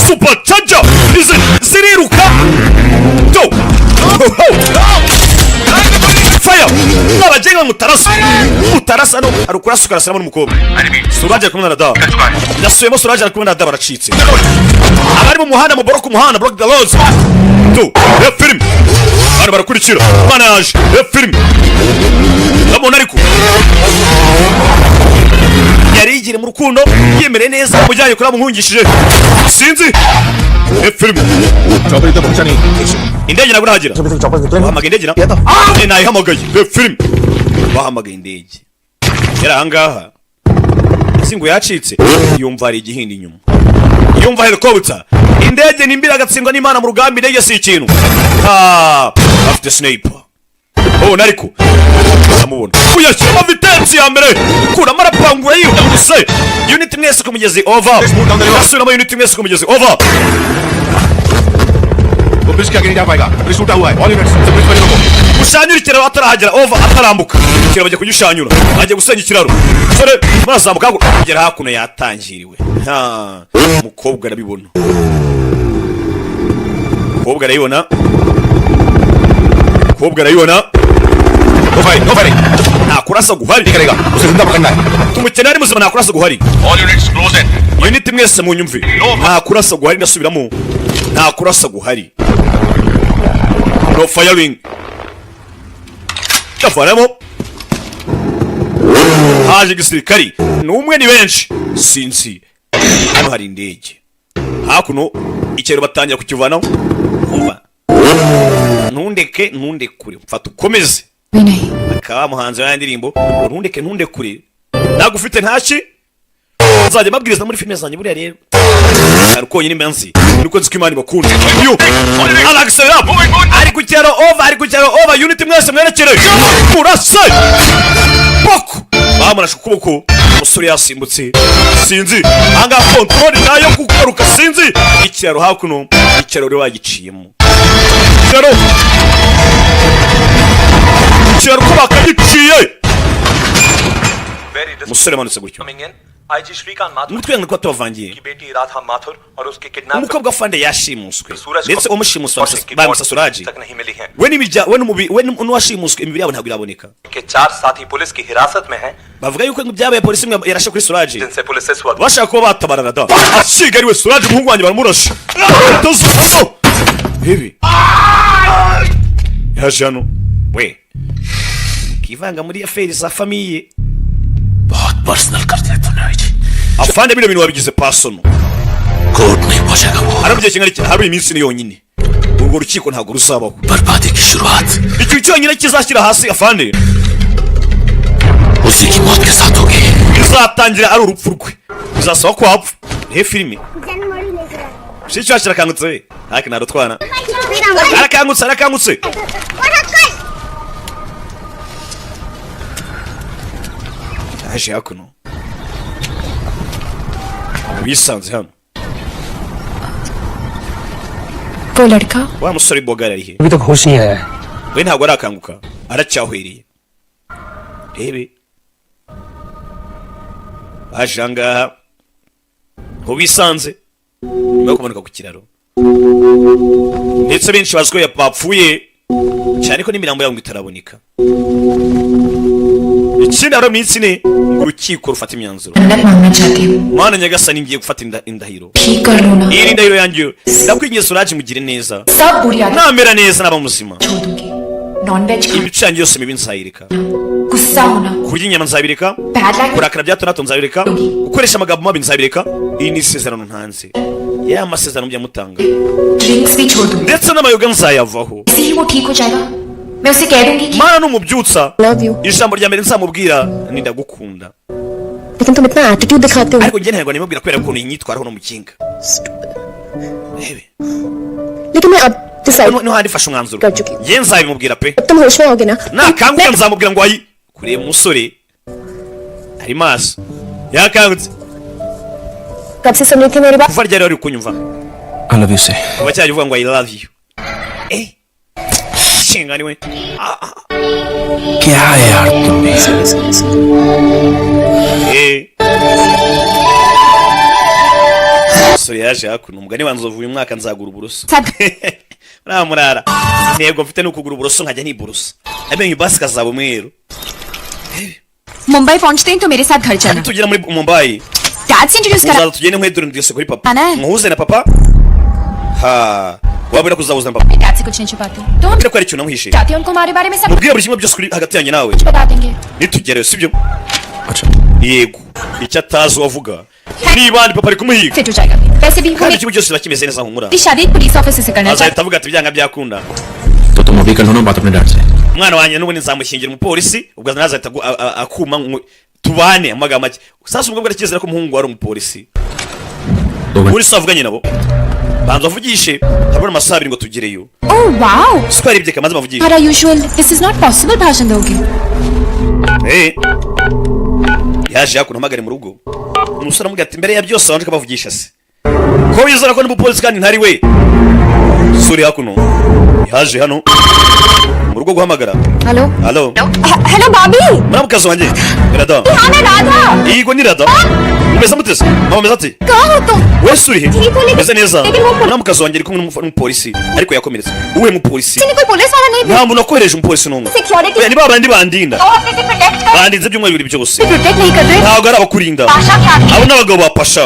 super charger ziriruka to fire nabajenga mutarasa no arukurasa ukarasamo n'umukobwa suraje kumwe na rada ndasuyemo suraje kumwe na rada baracitse abari mu muhanda mu boroka umuhanda block the roads to film bana barakurikira manage film ndabona ariko yarigire mu rukundo yemere neza mujyanye kuri amuhungishije sinzi film indege nabwo nahagera bahamagaye indege nayihamagaye film bahamagaye indege yari ahangaha singo yacitse yumva ari igihindi inyuma yumva helicopter indege nimbira agatsindwa n'Imana mu rugamba indege si ikintu afite sniper nariko amubona uyashyira vitesse ya mbere kura marapangura yiyudamuse unit mwese ku mugezi over asubiramo unit mwese ku mugezi over bridge के आगे नहीं जा पाएगा ब्रिज टूटा हुआ है all units bridge पर रुको gushanyura ikiraro atarahagera over atarambuka ikiraro bagiye kugishanyura agiye gusenya ikiraro sore marazamuka kugera hakuno yatangiriwe umukobwa arabibona no firing nakurasa guhari करेगा उसे जिंदा पकड़ना है tumukeneye ari muzima nakurasa guhari all units close in unit mwese mu nyumve nakurasa guhari ndasubiramo nakurasa guhari no firing kafaramo haje gisirikari n'umwe ni benshi sinzi hano hari indege hakuno ikero batangira kukivanaho umva ntundeke ntundekure mfata ukomeze akaba muhanzi wa ndirimbo ntundeke ntundekure nagufite ntaki nzajya mabwiriza muri filime zanjye buriya rero ariko nyine menzi nuko nzi ko Imana bakunda yo Agasobanuye ari ku cyaro over unit mwese mwerekere murase poko bamurashe ukuboko umusore yasimbutse sinzi anga control nayo kugaruka sinzi ikiraro hakuno ikiraro rero wagiciyemo ikiraro ko bakagiciye umusore manutse gutyo umutwe ngo twatuvangiye umukobwa afande yashimuswe ndetse umushimuswe bamusa Suraji we n'uwashimuswe imibiri yabo ntabwo iraboneka bavuga yuko byabaye polisi imwe yarashe kuri Suraji bashaka kuba batabarana da asiga ariwe Suraji umuhungu wanjye baramurashe bibi yaje hano we kivanga muri affaires za famille बहुत पर्सनल कर दिया तूने जी afande bino bintu wabigize personal court नहीं पहुंचेगा वो arabye kingana iki hari iminsi ni yonyine urwo rukiko ntabwo rusabaho बर्बादी की शुरुआत icyo cyonyine kizashyira hasi afande उसी की मौत के साथ होगी bizatangira ari urupfu rwe bizasaba ko apfa he filime shicho ashyirakangutse haki narutwana arakangutse aje hakuno bisanze hano वो लड़का wa musore bogara arihe अभी तक होश नहीं आया है we ntabwo arakanguka aracyahwiriye rebe ajanga ho bisanze nyuma yo kumanuka ku kiraro ndetse benshi baziko yapfuye cyane ko n'imirambo yabo itaraboneka ikindi ari minsi ne urukiko rufata imyanzuro Mana Nyagasani ngiye gufata indahiro iyi ndahiro yanjye ndakwingiye Suraji mugire neza namera neza naba muzima ibicanyo yose mibi nzayireka kurya inyama nzabireka kurakara bya hato nzabireka gukoresha amagambo mabi nzabireka iyi ni isezerano ntanze ya masezerano byamutanga ndetse n'amayoga nzayavaho Mana numubyutsa ijambo rya mbere nzamubwira ni ndagukunda लेकिन तुम इतना एटीट्यूड दिखाते हो ariko njye ntabwo nimubwira kubera ukuntu inyitwaraho no mukinga लेकिन मैं अब decide no handi fasha umwanzuro कर चुकी हूं ye nzabimubwira pe तुम होश में होगे ना nakanguka nzamubwira ngo ayi kureba umusore ari maso yakangutse कब से सुन रही थी मेरी बात kuva ryari wari kunyumva I love you say kuva cyari uvuga ngo I love you shingani we क्या है यार तुम भी umusore yaje hakuno umugani wanzovu uyu mwaka nzagura uburoso murara intego mfite ni ukugura uburoso nkajya niburosa amenyo basi kazaba umweru Mumbai पहुंचते ही तो मेरे साथ घर चलना tugera muri Mumbai डैड से इंट्रोड्यूस करा uzaza tugende nkwedu ndetse kuri papa Ana? muhuze na papa ha wabura kuzahuza na papa dad से कुछ नहीं छुपाती तो हम bira ko ari cyo namuhishe चाहती हूं उनको हमारे बारे में सब mubwiye buri kimwe byose kuri hagati yanjye nawe बता देंगे nitugerayo sibyo yego icyo atazi wavuga niba ndi papa ari kumuhiga fit हो जाएगा वैसे भी kandi ikigo cyose bakimeze neza nk'umura मेरी शादी एक पुलिस ऑफिसर से करना azahita avuga ati byanga byakunda तो तुम अभी कल बात अपने डैड से umwana wanjye n'ubundi nzamushyingira umupolisi ubwo nazahita akuma tubane amagambo make sasa ubwo bwarakizera ko umuhungu wari umupolisi uri savuganye nabo banza uvugishe habura amasaha abiri ngo tugereyo oh wow siko ari byeka maze bavugishe हमारा usual this is not possible भाषण दोगे yaje hakuno hamagare mu rugo umusore amubwira ati mbere ya byose wanje kabavugisha se ko wizera ko n'umupolisi kandi ntari we suri hakuno yaje hano mu rugo guhamagara hello halo hello भाभी muramukazi wanjye birada हां मैं Radha yego ni rada umeze mutese mama meze ati कहां हो तुम wese uri he ठीक हो meze neza लेकिन वो muramukazi wanjye ari kumwe n'umupolisi ariko yakomeretse uwe mupolisi कोई पुलिस वाला नहीं nta muntu wakohereje umupolisi n'umwe security oya ni babandi bandinda तो अपने से प्रोटेक्ट कर bandinze ibyumweru bibiri byose protect नहीं कर रहे ntabwo ari abakurinda पाशा क्या abo n'abagabo ba pasha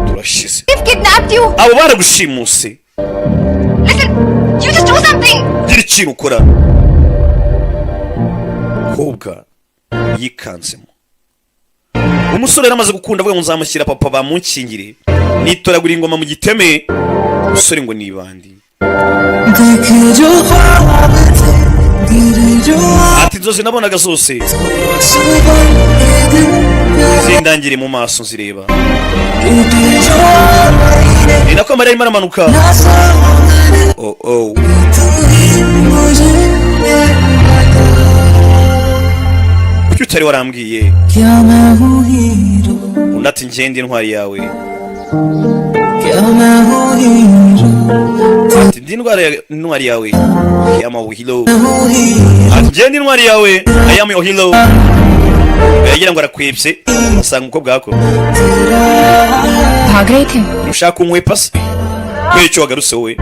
turashize kidnapped you abo baragushimuse listen you just do something gira ikintu ukora kobwa yikanzemo umusore yaramaze gukunda avuga ngo nzamushyira papa bamunkingire nitoragura ingoma mu giteme. Umusore ngo nibandi ati inzozi nabonaga zose zindangire mu maso nzireba. Ni nako amarira arimo aramanuka. Kuki utari warambwiye? Undi ati ngende intwari yawe. Ati ndi intwari yawe. I am your hero. Ati ngende intwari yawe. I am your hero. Yagira ngo arakwibye asanga umukobwa wako. भाग रहे थे. Ushaka unkwepa se? Kubera icyo wagarutse wowe.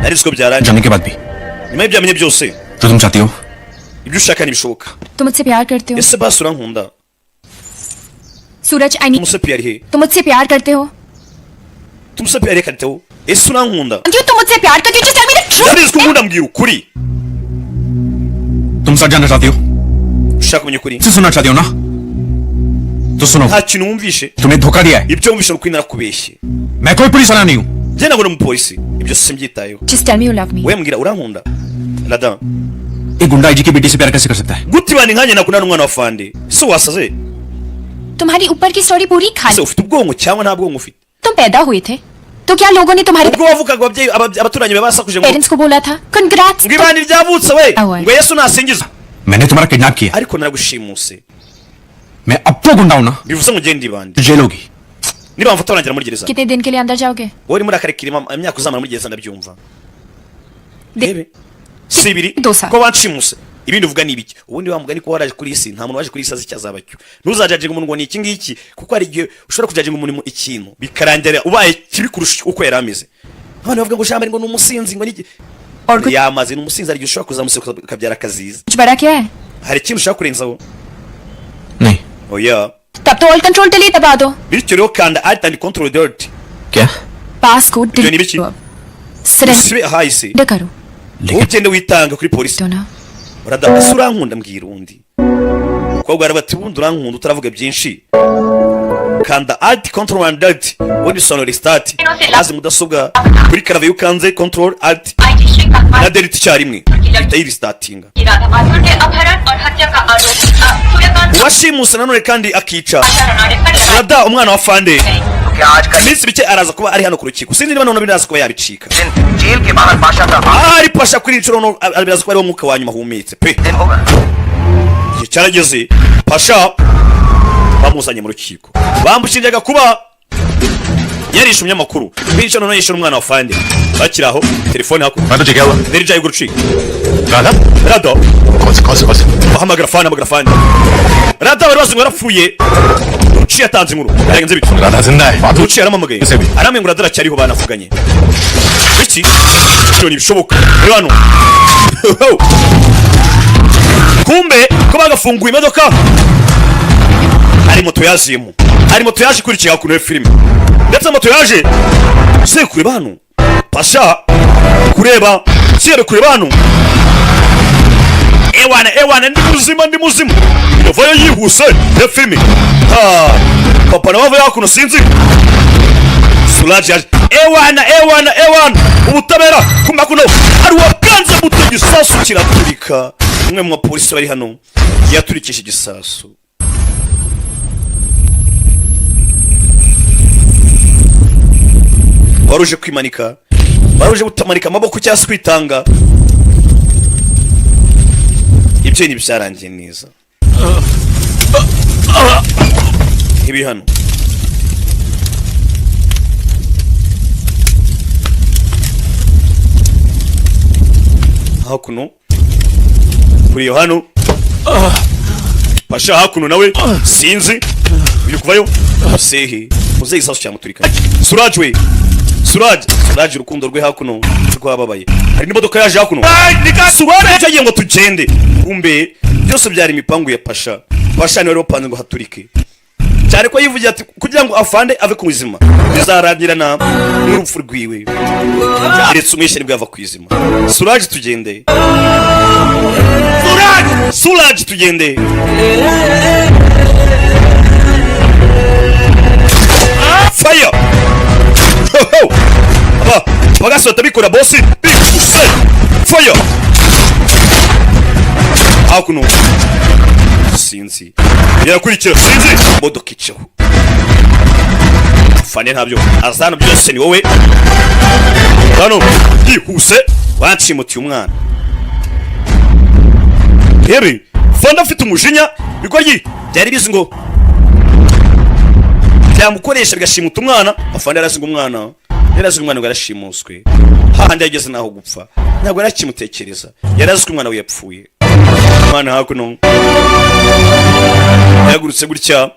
Ari siko byarangiye. जाने के बाद भी Nyuma y'ibyamenye byose. जो तुम चाहती हो Ibyo ushaka ntibishoboka. तुम मुझसे प्यार करते हो. Ese basi urankunda? Suraj, I need. Tumusse प्यार है. तुम मुझसे प्यार करते हो. Tumusse प्यार करते हो. Ese urankunda? क्यों तुम मुझसे प्यार करते हो? Just tell me the truth. Yabizi ko nkunda mbwira ukuri. तुम सच जानना चाहती हो Ushaka kumenya ukuri? इसे सुनना चाहती हो ना तो सुनो Nta kintu wumvishe. तुम्हें धोखा दिया है Ibyo wumvishe ukuri narakubeshye. मैं कोई पुलिस वाला नहीं हूँ Njye ntabwo ndi umupolisi. Ibyo simbyitayeho. Just tell me you love me. Wewe mbwira urankunda? Ladan. एक गुंडा आईजी की बेटी से प्यार कैसे कर सकता है Guti bani nkanjye nakunda n'umwana wa Fande. Se wasaze? तुम्हारी ऊपर की स्टोरी पूरी Se खाली. ufite ubwonko cyangwa nta bwonko ufite? तुम पैदा हुए थे तो क्या लोगों ने तुम्हारे Ubwo wavugaga ababyeyi abaturanyi babasakuje ngo parents को बोला था congrats. ngo ibani ryavutse we ngo Yesu nasingizwe. मैंने तुम्हारा किडनैप किया Ariko naragushimuse. मैं अब तो गुंडा हूँ ना Bivuze ngo ngende ibandi. Jail होगी Niba bamfata barangira muri gereza. कितने दिन के लिए अंदर जाओगे? Wowe muri akarekirima imyaka uzamara muri gereza ndabyumva. Debe. Sibiri. Dosa. Ko banshimuse. Ibindi uvuga ni ibiki? Ubundi wamugani ko waraje kuri isi nta muntu waje kuri isi azi cyazabacyo. Ntuzajaje umuntu ngo ni iki ngiki kuko ari igihe ushobora kujaje umuntu ikintu bikarangira ubaye kibi kurusha uko yari ameze. Abantu bavuga ngo jambo ngo ni umusinzi ngo niki. Yamaze ni umusinzi ari ushobora kuzamuseka kabyara kaziza. कुछ बड़ा क्या है? Hari ikintu ushaka kurenzaho? नहीं Oya. तब तो all control delete दबा दो. Bityo rero kanda alt and control dirt. क्या pass code Ibyo ni delete biki? करो. Surrender Sibe hahise. करो. Ugende witanga kuri polisi. तो ना Uradaka sura nkunda mbwira undi. Kwa bwara bati bundi urankunda utaravuga byinshi. Kanda alt control and alt. Woni sono restart. Azi mudasobwa kuri karave yukanze control alt na delete cyarimwe. Itayi restartinga. Washimusa nanone kandi akica. Rada umwana wa Fande. Iminsi bike araza kuba ari hano ku rukiko. Sinzi niba none biraza kuba yabicika. Jail के बाहर पाशा का Ari pasha kuri inshuro no biraza kuba ari wo mwuka wa nyuma humetse pe. दिन होगा Cyarageze pasha bamuzanye mu rukiko. Bamushinjaga kuba yarishe umunyamakuru. Bica none yishe umwana wa Fande. Bakiraho telefone hako. मैं तो क्या हुआ Neri jaye gurucika. Radha Rado. कौन से Bahamagara Fande. Rado bari bazi ngo yarapfuye. Uciye yatanze inkuru. Yarenze bityo. Radha जिंदा है Uciye yaramamagaye. Aramwe ngo Rado aracyariho banavuganye. Iki? Cyo nibishoboka. Rero kumbe ko bagafunguye imodoka. Hari moto yaziyemo. Hari moto yaje kurikira ku filime. Ndetse moto yaje se kureba hano. Pasha kureba sire kureba hano. Ewana ndi muzima. Yavayo yihuse ya filime. Papa na bava yakuno sinzi. Sulaji ewana ubutabera kumakuno ari wakanze muto gisasu kiraturika. Umwe mu polisi bari hano yaturikisha igisasu. Baruje kwimanika. Baruje gutamanika amaboko cyangwa kwitanga. Ibyo ni byarangiye neza. Ibi hano. Hakuno. Kuri hano. Pasha hakuno nawe sinzi. Uyu kuvayo. Sehe. Muze isasu cyamuturika. Suraj urukundo rwe hakuno rwababaye. Hari n'imodoka yaje hakuno. Suraj cyagiye ngo tugende. Kumbe byose byari imipangu ya Pasha. Pasha ni wari wapanze ngo haturike. Cyane ko yivugira ati kugira ngo afande ave ku izima. Bizarangirana n'urupfu rwiwe. Iretse umwishe nibwo yava ku izima. Suraj tugende. Suraj tugende. fire bagasi batabikora bosi bihuse fire hakuno sinzi yarakurikira sinzi modoka iceho fane ntabyo azana byose ni wowe hano yihuse wancimutiye umwana Hebe fanda afite umujinya bigoryi byari bizi ngo byamukoresha bigashimuta umwana afande yarazinga umwana ngo yarashimuswe hahandi yageze naho gupfa ntabwo yarakimutekereza yarazwe umwana we yapfuye umwana hakuno yagurutse gutya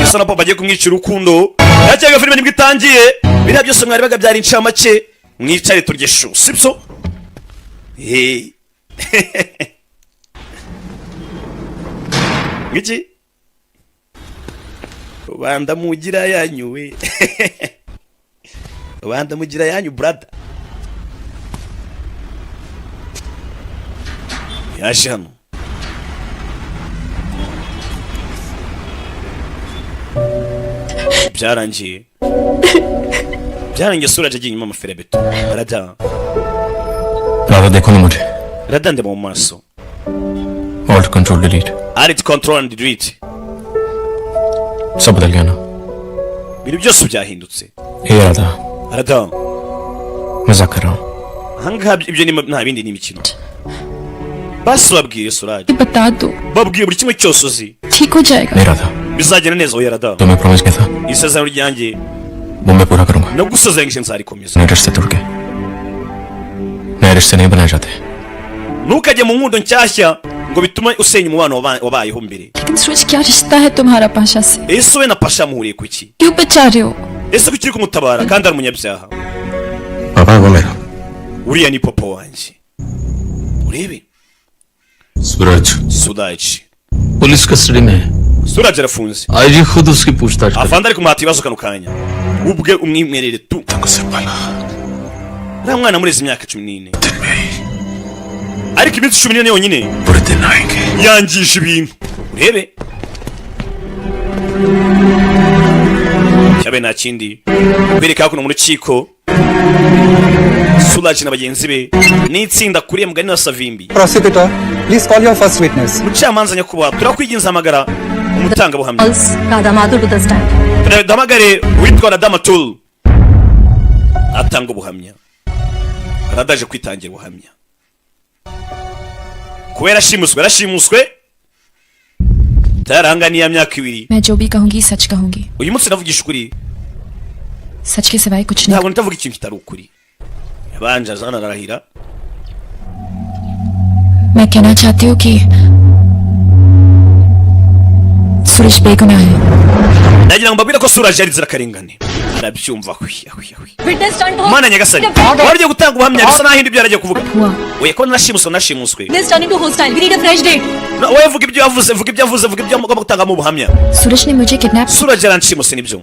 isa na papa agiye kumwicira urukundo yakiraga filime nibwo itangiye biriya byose mwari baga byari incamake mwicare turye shu sibyo ngiki rubanda mugira yanyu we rubanda mugira yanyu brother yaje hano byarangiye sura agiye inyuma amaferebeto arajya Radha देखो ना मुझे radande mu maso Alt control delete alt control and delete सब बदल गया ना ibintu byose byahindutse हे राधा rada मजाक कर रहा हूँ hanga ibyo ni nta bindi ni imikino basi babwiye Suraj बता दो babwiye buri kimwe cyose uzi ठीक हो जाएगा नहीं Radha bizagenda neza oya rada तो मैं प्रॉमिस किया था isezerano ryanjye वो मैं पूरा करूंगा nagusezeranyije nzarikomeza नए रिश्ते तोड़ के नए रिश्ते नहीं बनाए जाते ntukajye mu nkundo nshyashya ngo bitume usenya umubano wabayeho mbere लेकिन सूरज क्या रिश्ता है तुम्हारा पाशा से ese we na pasha muhuriye kuki क्यों बचा रहे हो ese kuki uri kumutabara kandi ari umunyabyaha पापा वो मेरा uriya ni papa wanjye urebe सूरज Suraj पुलिस कस्टडी में है Suraj arafunze आईजी खुद उसकी पूछताछ करे afande ari kumuhata ibibazo kano kanya ubwe umwimerere tu uriya mwana murezi imyaka 14 ariko iminsi 14 yonyine yangisha ibintu urebe cyabe nta kindi bereka kuno mu rukiko Suraj na bagenzi be n'itsinda kuriye mugani wa Savimbi Prosecutor, please call your first witness. mucamanza nyakubahwa turakwiginza amagara umutanga buhamya Radha Mathur to the stand. damagare witwa Radamatul atanga ubuhamya aradaje kwitangira ubuhamya kubera yarashimuswe tarangani ya myaka 2 मैं जो भी कहूंगी सच कहूंगी uyu munsi navugisha ukuri सच के सिवाय कुछ नहीं ntabwo nitavuga ikintu kitari ukuri yabanje azana arahira मैं कहना चाहती हूँ कि सूरज बेगुनाह है nagira ngo mbabwire ko Suraj yari zirakarengane arabyumva Witness stand to mana nyagasani wari gutanga ubuhamya bisa naho ibyo yaragiye kuvuga हुआ oya ko nashimuswe This turning to hostile. We need a fresh date. wowe vuga ibyo yavuze vuga ibyo mugomba gutangamo ubuhamya सूरज ने मुझे kidnap Suraj yaranshimuse nibyo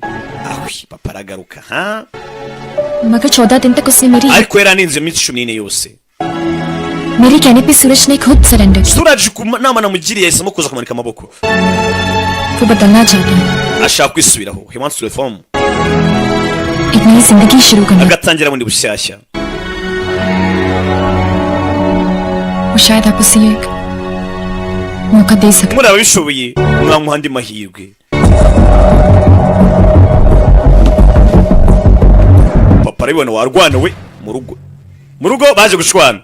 papa aragaruka ha मगर 14 दिन तक उसने ariko yaraninze iminsi 14 yose मेरे कहने पे सूरज ने खुद surrender Suraj nama namugiriye yahisemo kuza kumanika amaboko वो बदलना चाहता है ashaka kwisubiraho he wants to reform एक नई जिंदगी शुरू करना agatangira bundi bushyashya वो शायद आप उसे एक मौका दे सकते muri ababishoboye mwamuha andi mahirwe papa arabibona warwana we mu rugo baje gushwana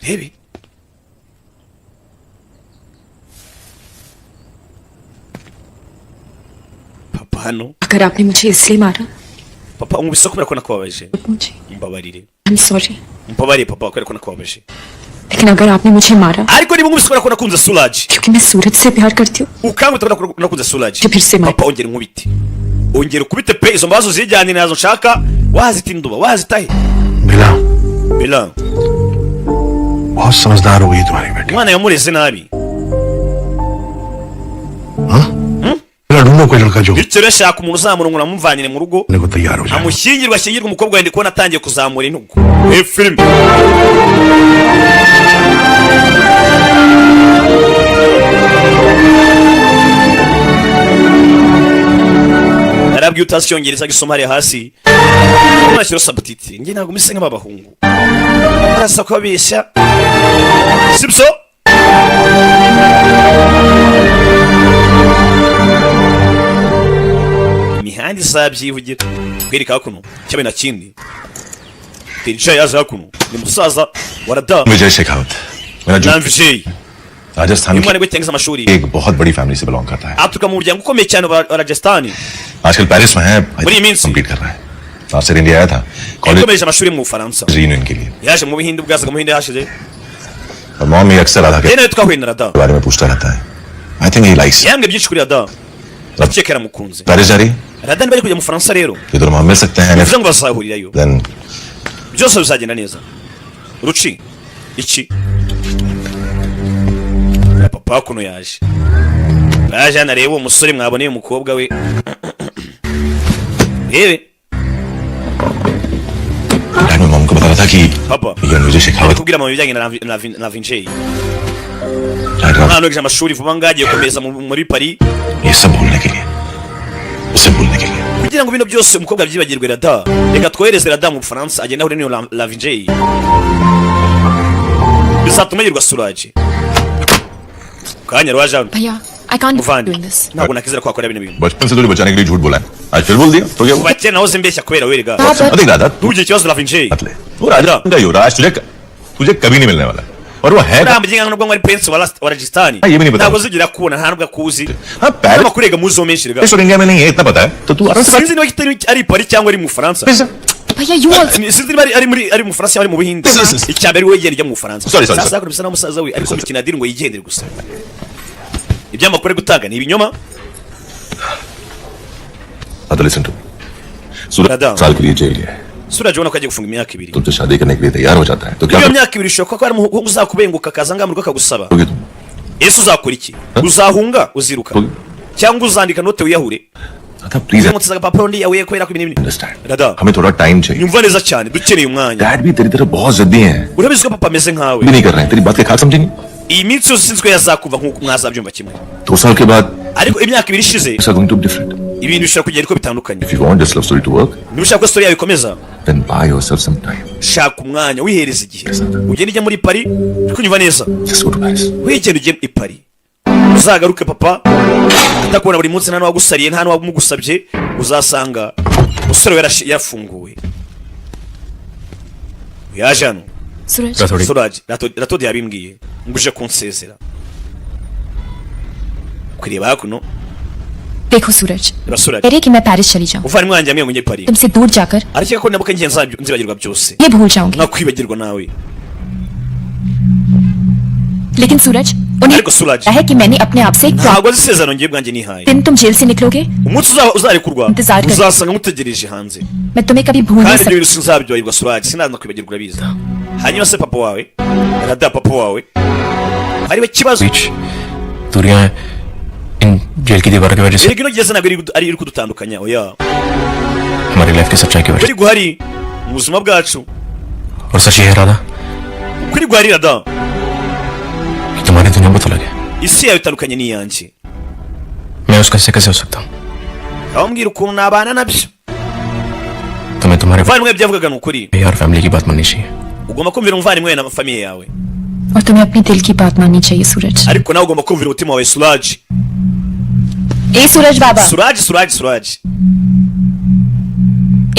rebe papa hano अगर आपने मुझे इसलिए मारा papa umubise kubera ko nakubabaje मुझे mbabarire I'm sorry mbabarire papa kubera ko nakubabaje लेकिन अगर आपने मुझे मारा ariko niba umubise kubera ko nakunze Suraj क्योंकि मैं सूरज से प्यार करती हूँ ukangute kubera ko nakunze Suraj तो फिर से मार papa ongera inkubite ongera ukubite pe izo mbazo zijyanye nazo nshaka wazitinduba wazitahe bila बहुत समझदार हो गई तुम्हारी बेटी umwana yamureze nabi मेरा ढूंढो कोई लड़का जो bityo rero shaka umuntu uzamurungura amumvanire mu rugo को तैयार हो जाए amushyingirwa umukobwa wende kubona atangiye kuzamura intugu filime nambwiye utazi icyongereza gisoma hariya hasi nashyira subtitle njye ntabwo mise nk'abahungu barasa kubabeshya sibyo imihanda izabyivugira kwereka hakuno cyabe na kindi Tiricha yaje hakuno ni musaza warada विजय शेखावत मेरा जो Nziza Rajasthan imwana gwetenga amashuri की एक बहुत बड़ी फैमिली से बिलोंग करता है atuka mu muryango ukomeye cyane wa Rajasthan आजकल पेरिस में है What do you mean, sir? Complete कर रहा है लास्ट ईयर इंडिया आया था college yakomeje amashuri mu Bufaransa reunion के लिए yaje mu Buhinde bwazaga mu Buhinde hashize और मॉम ये अक्सर राधा के rero twahuye na Rada बारे में पूछता रहता है I think he likes yambwe byinshi kuri Rada rakekera mukunze Paris जा रही Rada bari kujya mu Bufaransa rero इधर हम मिल सकते हैं bivuze ngo bazahurirayo then byose bizagenda neza ruci iki papa kuno yaje nareba umusore mwaboneye umukobwa we yewe मैं मॉम को बता रहा था कि papa ये मुझे Shekhawat kubwira mama ibijyanye na Vinjay umwana wiga amashuri vuba ngagiye gukomeza muri Paris ये सब भूलने के लिए उसे भूलने के लिए kugira ngo bino byose umukobwa byibagirwe Rada reka twohereze Rada mu Bufaransa agenda ahure n'iyo la Vinjay bizatuma yirwa Suraje kanya rwaje भैया I can't be muvandi doing this. ntabwo nakizera ko wakora bino bintu बचपन से तुझे बचाने के लिए झूठ बोला है आज फिर बोल दिया तो क्या हुआ bakene nahoze mbeshya kubera werega देख रहा था ntugire ikibazo la Vinjay मत ले वो राजा का युवराज तुझे कभी नहीं मिलने वाला और वो है uriya mugenge nubwo ari prince wa Rajasthan ये भी नहीं पता ntabwo zigira kubona nta nubwo akuzi हाँ Paris amakuru muzo menshi rega और इंडिया में नहीं है इतना पता है तो तू आराम से sinzi niba ari Paris cyangwa ari mu Bufaransa भैया you also sinzi niba ari mu Bufaransa cyangwa ari mu Buhinde icyambere we yegera mu Bufaransa Sorry. sasa yakora bisa n'umusaza we ariko mikina diri ngo yigendere gusa ibyamakuru gutanga ni ibinyoma तो listen to सूरज साल के लिए जेल है Suraje ubona ko agiye gufunga imyaka 2 तुमसे शादी करने के लिए तैयार हो जाता है तो क्या iyo myaka 2 ishoboka ko ari umuhungu uzakubenguka akaza ngamurwa akagusaba करोगे तुम ese uzakora iki uzahunga uziruka cyangwa uzandika note wiyahure Radha please uzamutsa agapapuro ndi yawe kubera ko ibintu understand Rada हमें थोड़ा टाइम चाहिए nyumva neza cyane dukeneye umwanya dad भी तेरी तरह बहुत जिद्दी हैं urabizi ko papa ameze nkawe भी नहीं कर रहे हैं तेरी बात के खाक समझेंगे iyi minsi yose sinzwe yazakuva nk'uko mwazabyumva kimwe 2 साल के बाद ariko imyaka 2 ishize it's going to be different ibintu bishobora kugenda uko bitandukanye if you want this love story to work niba ushaka ko story yawe ikomeza then buy yourself some time shaka umwanya wihereza igihe ugenda ujya muri Paris kunyumva neza just go to Paris wigenda ujye i Paris uzagaruke papa atakubona buri munsi nta n'uwagusariye nta n'uwamugusabye uzasanga umusore we yafunguwe yaje hano Suraje Ratodi yabimbwiye ngo uje kunsezera kureba hakuno देखो सूरज Suraje कह रहे कि मैं पेरिस चली जाऊं uvana mwanjye amwe munye Paris तुमसे दूर जाकर ariko ko nabuka ngiye nzibagirwa byose ये भूल जाऊंगी nakwibagirwa nawe लेकिन सूरज उन्हें ariko Suraje है कि मैंने अपने आप से एक ntabwo azi isezerano ngiye bwanjye nihaye दिन तुम जेल से निकलोगे umunsi uzarekurwa Intizar kare. uzasanga mutegereje hanze मैं तुम्हें कभी भूल नहीं kandi ibyo सकती bintu sinzabyoherwa Suraje sinakwibagirwa biza hanyuma se papa wawe Rada papa wawe hari we kibazo दूरियां हैं इन जेल की दीवारों की वजह से erega ino geze ntabwo iri kudutandukanya oya हमारी लाइफ की सच्चाई की वजह kuri guhari mu buzima bwacu से और सच ये है राधा kuri guhari Rada कि तुम्हारी दुनिया बहुत अलग है isi yawe itandukanye n'iyanjye मैं उसका हिस्से कैसे हो सकता हूँ aho mbwira ukuntu nabana nabyo तुम्हें तुम्हारे umuvandimwe byavugaga ni ukuri भाई और फैमिली की बात माननी चाहिए ugomba kumvira umuvandimwe na famiye yawe और तुम्हें अपने दिल की बात माननी चाहिए सूरज ariko nawe ugomba kumvira umutima wawe Suraje ए सूरज बाबा Suraje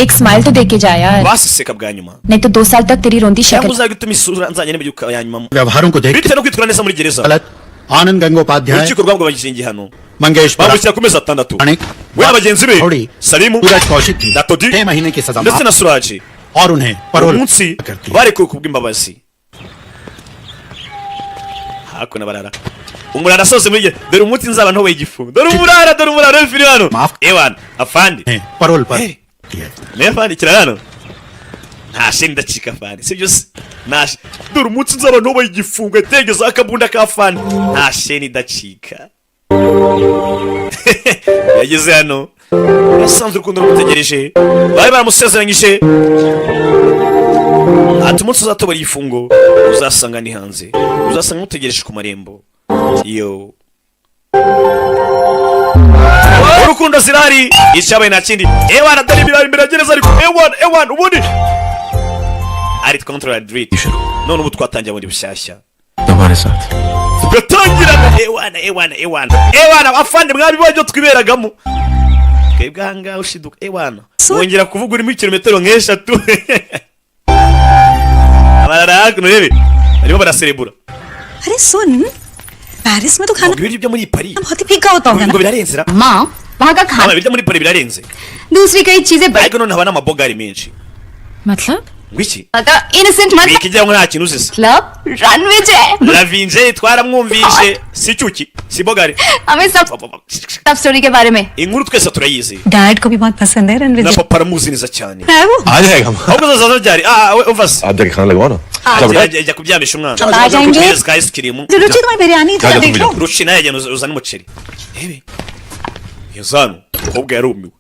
एक स्माइल तो दे के जा यार baseseka bwa nyuma नहीं तो 2 साल तक तेरी रोंदी cyangwa शक्ल uzajya utuma isura nzajya n'ibyuka ya nyuma व्यवहारों को देख bitewe no kwitwara neza muri gereza गलत आनंद Gangopadhyay urukiko rwagabanyije igihano Mangesh bamukira ku mezi 6 we n'abagenzi be Salimu सूरज कौशिक की Ratodi 6 महीने की सजा ndetse na Suraje और उन्हें parole umunsi barekuwe kubw'imbabazi hakuno barara umurara sose muri dore umunsi nzaba ntowe igifungo dore umurara w'ifiri hano ewana afandi parole पर ne afandi kirarano nta sheni ndacika afandi sibyo se nta dore umunsi nzaba ntowe igifungo tegeza akabunda ka afandi nta sheni ndacika yageze hano yasanze urukundo rumutegereje bari baramusezeranyije ati umunsi uzatobora igifungo uzasanga ni hanze uzasanga mutegereje ku marembo yo urukundo zirari icyabaye nta kindi ewana dore ibirari imbere gereza ariko ewana ubundi ari control dread none ubu twatangiye muri bushyashya तुम्हारे साथ tugatangira ewana afande mwabibonye byo twiberagamo twebwe ahangaha ushiduka ewana wongera kuvuga urimo kilometero nk'eshatu abarara rebe barimo baraserebura अरे सुन पेरिस में तो खाना ibiryo byo muri Paris बहुत ही फीका होता होगा ngo birarenze ra माँ वहाँ का खाना ibiryo muri Paris birarenze दूसरी कई चीजें ariko none haba n'amabogari menshi मतलब ngwiki इनोसेंट मत ikijya ngo nta kintu uzisa club runway जे Lavinze twaramwumvishe si cyuki si bogari हमें सब स्टोरी के बारे में inkuru twese turayizi डैड को भी बहुत पसंद है Ranveer na papa aramuzi neza cyane है वो आ जाएगा ahubwo zaza ryari uvase आप जाके खाना लगवाओ ना ajya kubyamisha umwana आ जाएंगे ka ice cream रुचि तुम्हें बिरयानी जा, जा, देख लो ruci naye ajya uzana umuceri ebe yazanu kobwa yarumiwe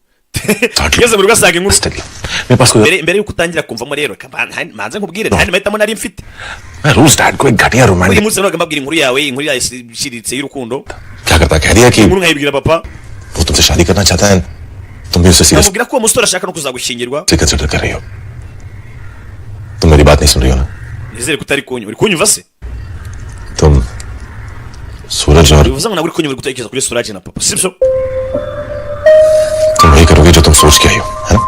yeze muri gasanga inkuru मेरे पास कोई mbere yuko utangira kumvamo rero manze nkubwire ntari mahitamo nari mfite मैं रोज डैड को एक घटिया buri romantic munsi nabaga mbabwira inkuru yawe inkuru yashyiritse y'urukundo क्या करता कह दिया कि inkuru nkayibwira papa वो तुमसे शादी करना चाहता है तुम भी उससे serious namubwira ko uwo musore ashaka no kuzagushyingirwa consider कर रही हो तुम मेरी बात नहीं सुन रही हो ना nizere ko utari kunyumva uri kunyumva se तुम सूरज और bivuze ngo nawe uri kunyumva uri gutekereza kuri Suraj na papa sibyo तुम वही करोगे जो तुम सोच के आई हो है ना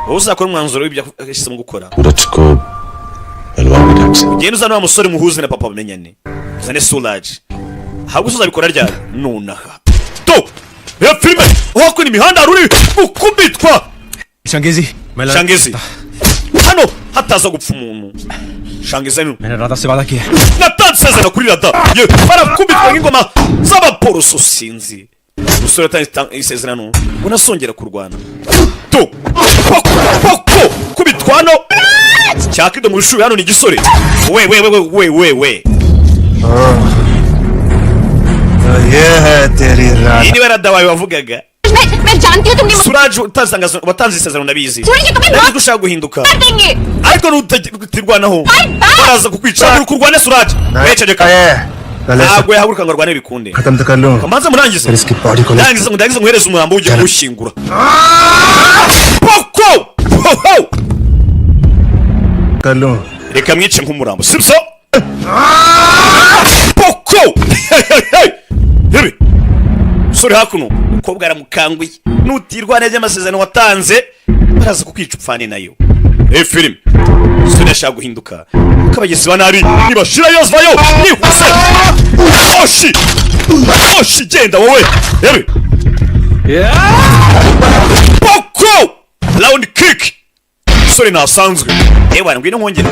wowe uzakora umwanzuro w'ibyo yahisemo gukora सूरज को मिलवाओगे डैड से ugenda uzana wa musore muhuze na papa bamenyane uzane Suraj ahubwo uzabikora ryari nonaha to ya filime wakora imihanda ruri ukubitwa शंगेजी मैं Shangezi hano hataza gupfa umuntu Shangezi मैंने राधा से वादा किया है natanze isezerano kuri rada ye barakubitwa nk'ingoma z'abaporoso sinzi umusore atanze isezerano unasongera kurwana to poko kubitwano cyakido mu ishuri hano ni gisore we ये है तेरी Radha iyi ni barada wawe wavugaga मैं जानती हूँ तुम Suraj watanze isezerano ndabizi कभी ndabizi ko ushaka guhinduka कर देंगे ariko nutirwanaho baraza kukwica uri kurwane Suraj wececeka ntabwo yahaguruka ngo arwane bikunde खत्म तो कर लूं kamanza murangize फिर इसकी बॉडी को ndagize muhereze umurambo ujye kuwushyingura poko कर लूं reka mwice nk'umurambo sibyo poko yewe sore hakuno umukobwa aramukanguye nutirwane ry'amasezerano watanze baraza kukwica upfane nayo filime sore yashaka guhinduka kabagezi ba nabi nibashira yose vayo nihuse oshi genda wowe yewe poko round kick sore nasanzwe ewa ngwino nkongera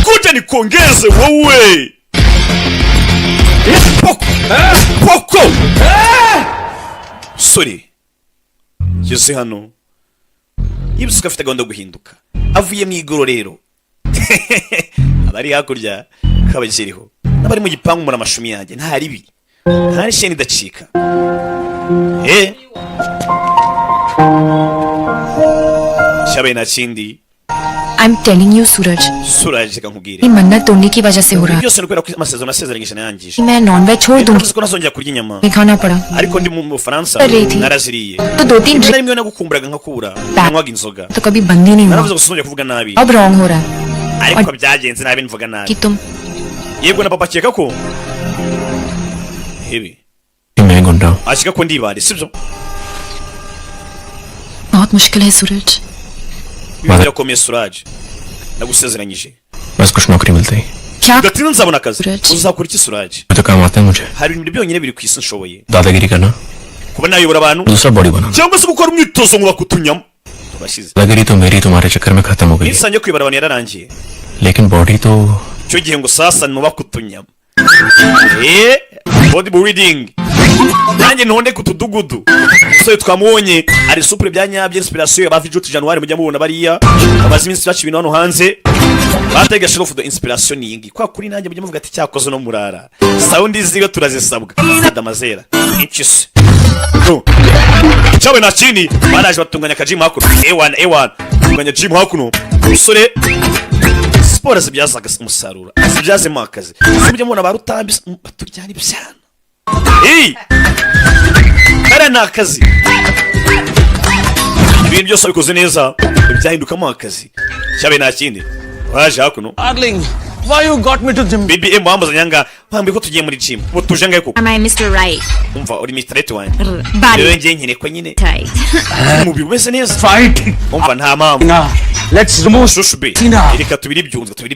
kuja nikongeze wowe poko sore yose hano yibusuka afite gahunda yo guhinduka avuye mu igororero abari hakurya kabakiriho n'abari mu gipangu muri amashumi yanjye nta ribi nta n'isheni idacika cyabaye nta kindi I'm telling you, Suraj. Suraj reka nkubwire ये मन्नत तोड़ने की वजह से हो रहा है byose ni kubera ko amasezerano nasezeranyije nayangije मैं नॉनवेज छोड़ दूंगी ko nazongera kurya inyama नहीं खाना पड़ा ariko ndi mu Bufaransa naraziriye तो 2-3 rimwe na rimwe nagukumburaga nkakubura nywaga inzoga तो कभी बंद ही नहीं हुआ naravuze gusa kuvuga nabi अब रॉन्ग हो रहा है ariko byagenze nabi mvuga nabi कि तुम yego na papa akeka ko hebi मैं गुंडा हूँ ashika ko ndibare sibyo बहुत मुश्किल है सूरज birakomeye Suraj nagusezeranyije बस कुछ नौकरी मिलते ही क्या gatina nzabona akazi uzakora iki Suraj तो काम आता है मुझे hari ibintu byonyine biri ku isi nshoboye दादागिरी करना kuba nayobora abantu दूसरा बॉडी बनाना cyangwa se gukora umwitozo ngo bakutunyamo tubashize दादागिरी तो मेरी तुम्हारे चक्कर में खत्म हो गई है nisange kwibara abantu yararangiye लेकिन बॉडी तो cyo gihe ngo sasa ni bakutunyamo body building nanjye ntonde ku tudugudu umusore twamubonye ari supure bya nyabyo inspiration ya bavi juti January mujya mubona bariya amaze iminsi baca ibintu hano hanze batega shiro fudo inspiration yingi kwa kuri nanjye mujya muvuga ati cyakoze no murara sound ziyo turazisabwa adamazera inchis cyawe na chini baraje batunganya kajimu hakuno ewan tunganya gym hakuno umusore siporo zibyazaga umusaruro zibyazemo akazi mujya mubona barutambi baturyana ibyana kare ni akazi ibintu byose bikoze neza byahindukamo akazi cyabe nta kindi waje hakuno Darling, why you got me to gym? BBM wambaza nyanga bambi ko tugiye muri gym bo tuje ngaye kuko Am I Mr. Right? umva uri Mr. Right one Body rero ngiye nkine ko nyine tight. mu bimeze neza Fight. umva nta mpamvu Now, let's remove shushu be Tina. reka tubiri byunzwe twari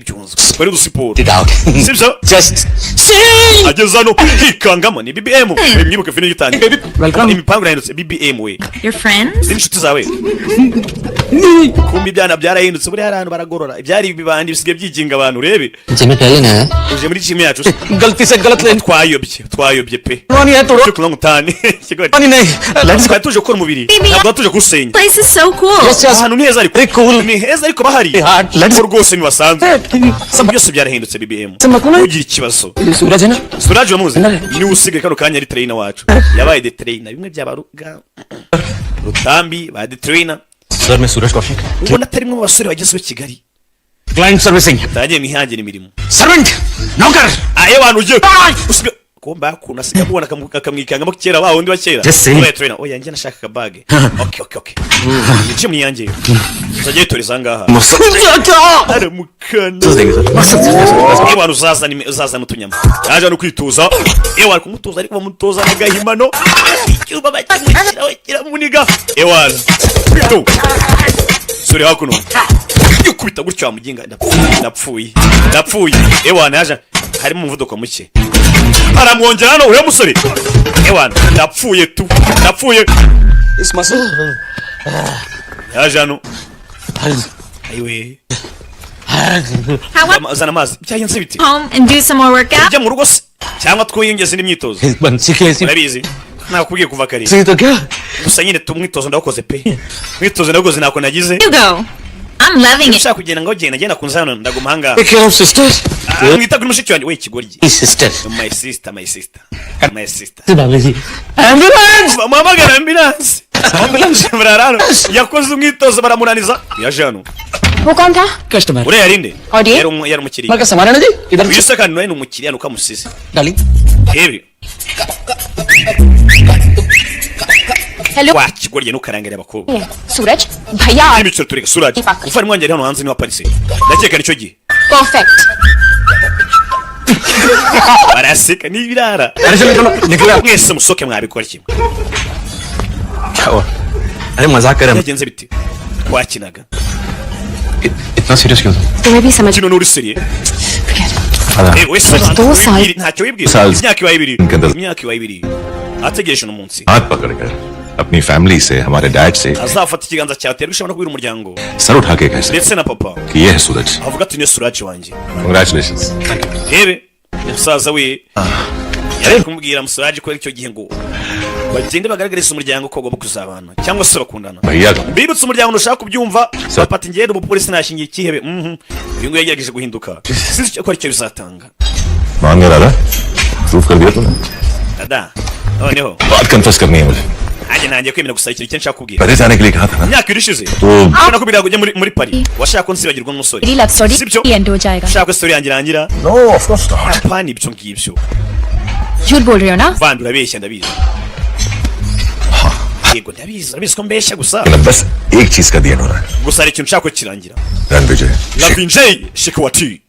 dusiporo it out. sibyo Just sing. agezano hikangamo ni BBM mwibuke fino gitangi Welcome. imipango yahindutse BBM we Your friends? inshuti zawe kumbi ibyana byarahindutse buri hari abantu baragorora ibyari bibandi bisigaye byiginga abantu urebe जिम्मे पहले ना uje muri gym yacu गलती से गलत लेन twayobye pe नहीं है तो cyo kunywa mutani नहीं नहीं let's go tuje gukora umubiri ntabwo tuje gusenya Place is so cool. Yes, yes. ahantu ni heza ariko Very cool. ni heza ariko bahari Let's ko rwose ni basanzwe सब byose byarahindutse BBM समझ ugira ikibazo सूरज है ना Suraj wamuzi ni usigaye kano kanya ari trainer wacu yabaye the trainer bimwe byabaruga Rutambi ba the trainer sir मैं Suraj Kaushik ubona atari mwe basore bagezeho Kigali client servicing tagiye mwihangira imirimo servant नौकर aye bantu ugiye usiga komba kuna siga kubona akamwikangamo kera ba wundi wa kera Just saying. oya trainer oya njye nashaka kabage okay nje mwiyangiye tujye toriza ngaha aramukana abantu uzazana utunyama yaje no kwituza ewa kumutuza ariko bamutoza n'agahimano icyuba bakimukira wekira muniga ewa tu suri hakuno yukubita gutyo amuginga ndapfuye ewa naje harimo umuvuduko muke aramwongera no uyo musore ewa ndapfuye इस muscle yaje hano ayiwe zana amazi byagenze biti Home and do some more workout? ujya mu rugo se cyangwa twiyongeze n'imyitozo बंसी कैसी urabizi nakubwiye kuva kare सी तो क्या gusa nyine tumwitozo ndakoze pe mwitozo ndakoze nako nagize You go. I'm loving it. ushaka kugenda ngo genda kunza hano ndaguma hanga Take care of sisters. mwita kuri mushiki wanjye we kigoryi Sister. my sister Ambulance. mamagana ambulance bararano yakoze umwitozo baramunaniza yaje hano वो कौन था? Customer. uriya yarinde और ये? yari umukiriya मगर सामान है ना जी इधर uyu se kandi nawe ni umukiriya nuko amusize darling ebi hello wa kigoryi nukarangire abakobwa सूरज भैया n'ibiciro tureka suraje ufari mwangere hano hanze ni wa Paris ndakeka nicyo gihe perfect baraseka n'ibirara अरे चलो चलो निकलो mwese musoke mwabikora kimwe क्या हुआ अरे मजाक कर रहे हैं byagenze biti twakinaga इतना सीरियस क्यों तुम्हें भी समझ kino n'uri seriye wese ntacyo wibwira imyaka ibaye ibiri ategereje uno munsi हाथ पकड़कर अपनी फैमिली से हमारे डैड से azafata ikiganza cyawe terwa ushobora kubwira umuryango sir उठा के कह सकते ndetse na papa कि ये है सूरज avuga ati ni Suraj wanjye Congratulations. rebe umusaza we yari kumubwira Suraj ko icyo gihe ngo bagende bagaragariza umuryango ko bagomba kuzabana cyangwa se bakundana भैया का bibutse umuryango ushaka kubyumva bapata ingendo umupolisi nashingiye ikihebe uyu nguyu yagerageje guhinduka sinzi icyo akora icyo bizatanga मान गया दादा प्रूफ कर दिया तूने dada noneho बात कन्फेस करनी है मुझे nanjye kwemera gusa ikintu nshaka kubwira पहले जाने के लिए कहा था ना imyaka irishize तो ubona ko birago ujya muri Paris washaka ko nsibagirwa n'umusore मेरी लव स्टोरी sibyo एंड हो जाएगा ushaka ko story yanjye irangira no of course not apana ibyo ngibyo झूठ बोल रही हो ना vandi urabeshya ndabizi yego ndabizi urabizi ko mbeshya gusa बस एक चीज का दिया हो रहा है gusa hari ikintu nshaka ko kirangira Ranvijay Lavinjay Shikwati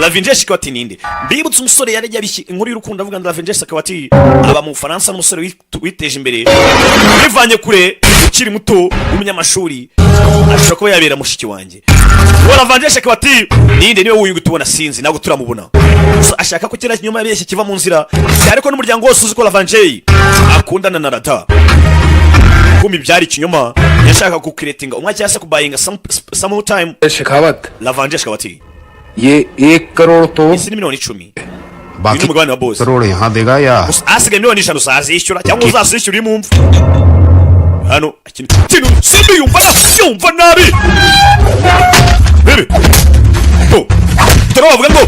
Lavinjay Shikwati ninde mbibutse umusore yari yabishye inkuru y'urukundo avuga ngo Lavinjay Shikwati aba mu Faransa n'umusore witeje imbere bivanye kure ukiri muto w'umunyamashuri ashobora kuba yabera mushiki wanjye Lavinjay Shikwati ninde niwe wuyungu tubona sinzi ntabwo turamubona ashaka ko kera nyuma yabeshye kiva mu nzira ariko n'umuryango wose uzi ko Lavinjay akundana na Rada kumbi byari ikinyoma yashaka kukiretinga umwe cyangwa se kubayinga some time Shekhawat Lavinjay Shikwati ये 1 करोड़ तो isi ni miliyoni 10 बाकी umugabane wa boss crore यहाँ देगा या asigaye miliyoni 5 uzazishyura cyangwa uzazishyura uri mumva hano ikintu simbi yumva nabi bebe turavuga ngo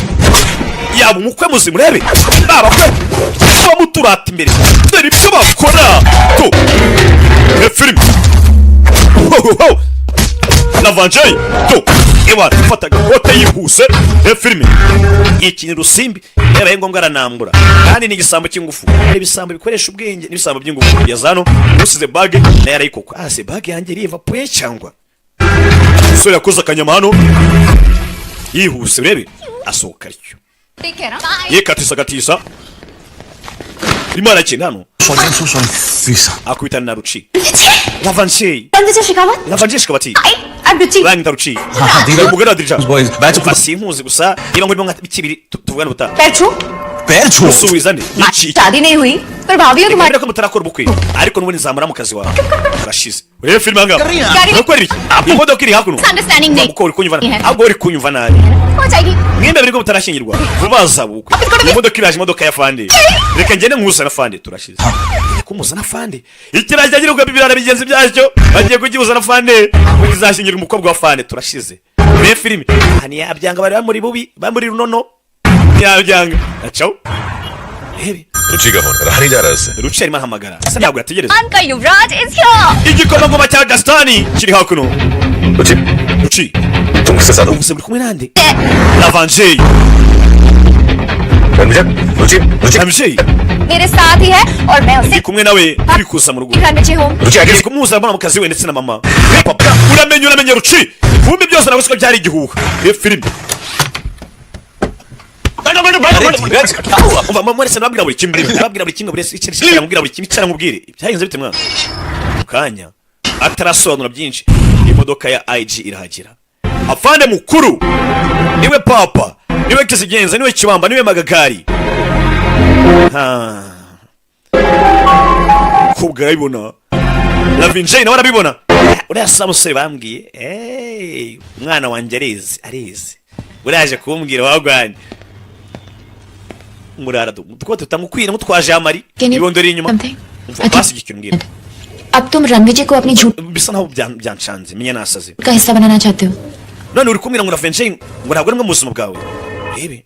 yaba umukwe muzima urebe babakwe bamuturata imbere dore ibyo bakora to filime Lavanjay to ewa fataga kote yihuse filime ikintu rusimbi yabaye ngombwa aranambura kandi ni igisambo cy'ingufu hari ibisambo bikoresha ubwenge n'ibisambo by'ingufu yazano usize bag na yarayikoko ase bag yanjye riva poye cyangwa so yakoze akanyamano yihuse urebe asohoka aricyo yekatisa rimara cyane hano akubita na ruci Lavanjay shikabati Bang taruci umugore adirija basinkuzi gusa niba ngurimo nka bikibiri tuvugana buta Percho subiza ndi शादी नहीं हुई पर भाभी और तुम्हारे को mutarakora ubukwe ariko n'ubundi nzamura mu kazi wawe urashize urebe filime anga ukora iki imodoka iri hakuno understanding नहीं uko uri kunyumva ahubwo uri kunyumva nabi हो जाएगी mwembe biriko mutarashingirwa vubaza ubukwe imodoka iraje imodoka ya fande reka ngende nkusa na fande turashize kumuza na fande ikiraje agira ubwo bibirara bigenze byacyo bagiye kugibuza na fande kuzashingira umukobwa wa fande turashize urebe filime hani yabyanga bari bamuri bubi bamuri runono yabyanga acaho रुचि का फोन रहा नहीं जा रहा है रुचि arimo ahamagara asa ntabwo yategereza Uncle Yuvraj is here igikomangoma cya Gastani kiri hakuno ruci तुम किसके साथ हो ubuse muri kumwe nande Lavanjay Lavanjay मेरे साथ ही है और मैं उसे kumwe nawe turi kuza mu rugo घर में home ruci ageze kumuza mbona mu kazi we ndetse na mama papa uramenye ruci vumbi byose nabusiko byari igihuha iyo filime mwese nababwira buri kimwe buri ikintu mubwira buri kimwe cyane mubwire byagenze bite mwana kanya atarasobanura byinshi imodoka ya IG irahagera afande mukuru niwe papa niwe kizigenza niwe kibamba niwe magagari kubwa yibona Lavanjay nawe arabibona uriya samusore bambwiye umwana wanjye arezi uraje kumbwira wagwanye murara tuko tutamukwira mutwaje amari ibondori inyuma basigikiye mbwira अब तुम रणविजय को अपनी झूठ bisa naho byanshanze menye nasaze का हिस्सा बनाना चाहते हो none uri kumwira ngo Lavanjay ngo ntabwo ari mwe mu buzima bwawe rebe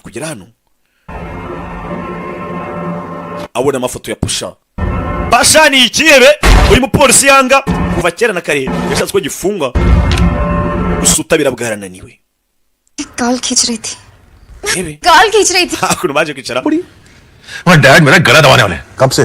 kugera hano abona amafoto ya Pasha ni ikiyebe uri mu polisi yanga kuva kera na kare yashatse ko gifunga usutabira bwarananiwe गाल खींच रही थी rebe गाल खींच रही थी hakuno baje kwicara और डैड मेरा गला दबाने वाले कब से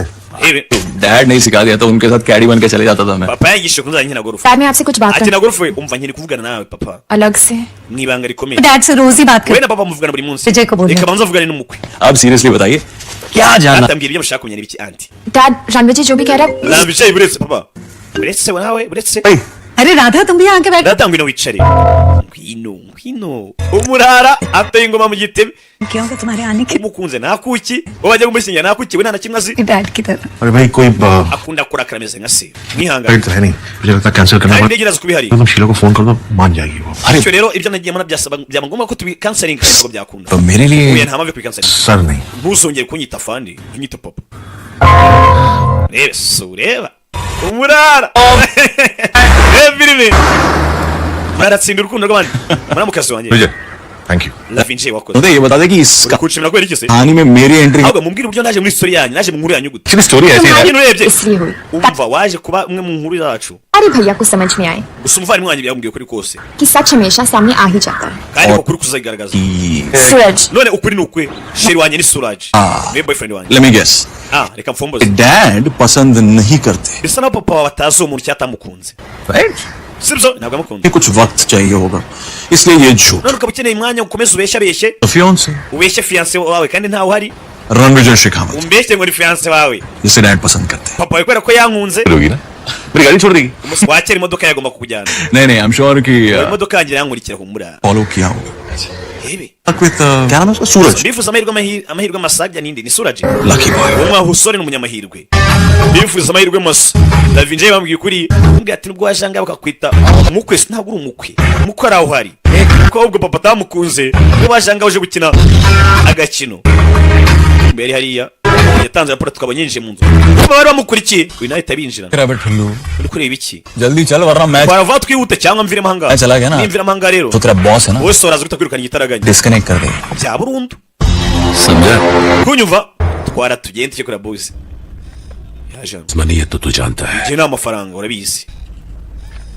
डैड नहीं सिखा दिया तो उनके साथ कैडी बन के चले जाता था मैं papa yagishe kunzanye na gorufu मैं आपसे कुछ बात ati na gorufu umva nkiri kuvugana nawe papa अलग से mwibanga rikomeye डैड से रोज ही बात we na papa muvugana buri munsi विजय को बोल reka banza vugane n'umukwe अब सीरियसली बताइए क्या जानना atambwira ibyo mushaka kumenya ibiki anti dad Ranvijay जो भी कह रहा है Lavanjay buretse papa buretse nawe buretse अरे राधा तुम भी यहाँ के बैठ data ngwino wicare ngwino umurara ateye ingoma mu gitebe क्यों कि तुम्हारे आने के umukunze nakuki wajya kumushinga nakuki we nta kimwe azi dad की तरह अरे भाई कोई akunda kurakara ameze nka se mwihangane पेट तो है नहीं मुझे लगता है कैंसिल करना kandi पड़ेगा ntegereza kubihari तुम शीला को फोन कर दो मान जाएगी वो bityo rero ibyo nagiye mbona byaba ngombwa ko tubikansaringa ntabwo byakunda तो मेरे लिए uye nta mpamvu yo kubikansaringa sir नहीं ntuzongere kunyita fandi unyita papa reba sureba umurara filime baratsinda urukundo rw'abandi muramukazi wanjye Vijay thank you Lavanjay wakoze मुझे ये बता दे कि इसका kucimira kwera iki se कहानी में मेरी entry ahubwo mumbwire uburyo naje muri story yanyu naje mu nkuru yanyu gute इसकी स्टोरी ऐसी है nanjye nurebye इसलिए हुई umva waje kuba umwe mu nkuru zacu अरे भैया को समझ में आए gusa umuvandimwe wanjye byamubwiye kuri kose कि सच हमेशा सामने आ ही जाता है kandi ko kuri kuzayigaragaza सूरज none ukuri ni ukwe sheri wanjye ni Suraj niwe boyfriend wanjye let me guess reka mfomboze dad पसंद नहीं करते bisa naho papa wawe atazi uwo muntu cyatamukunze right sibyo ntabwo amukunze कुछ वक्त चाहिए होगा इसलिए ये झूठ none ukaba ukeneye umwanya ukomeze ubeshye fiance ubeshye fiance wawe kandi ntawe uhari Ranvijay Shekhawat umbeshye ngo ni fiance wawe जिसे डैड पसंद करते papa wawe kubera ko yankunze होगी ना मेरी गाड़ी छोड़ देगी wakera imodoka yagomba kukujyana नहीं नहीं आई एम श्योर कि imodoka yanjye yankurikira humura follow किया होगा rebe क्या नाम है उसका सूरज ndifuza amahirwe masajya ninde ni Suraj lucky boy umwahusore n'umunyamahirwe ndifuza amahirwe masa Lavanjay bambwiye ukuri mbwira ati nubwo wajanga bakakwita umukwe ntabwo uri umukwe ari aho uhari kuko ahubwo papa atamukunze ubwo bajanga baje gukina agakino mbere hariya yatanze raporo tukabonye yinjiye mu nzu kuba bari bamukurikiye uyu nawe itabinjirana uri kureba iki जल्दी चल वरना मैं twava twihute cyangwa mvire amahanga चला गया ना nimvire amahanga rero तो तेरा बॉस है ना wowe soraza guta kwirukana igitaraganya disconnect कर दे bya burundu समझा kunyumva twara tugende tujye kuri boss yaje money है तो तू जानता है njye nta mafaranga urabizi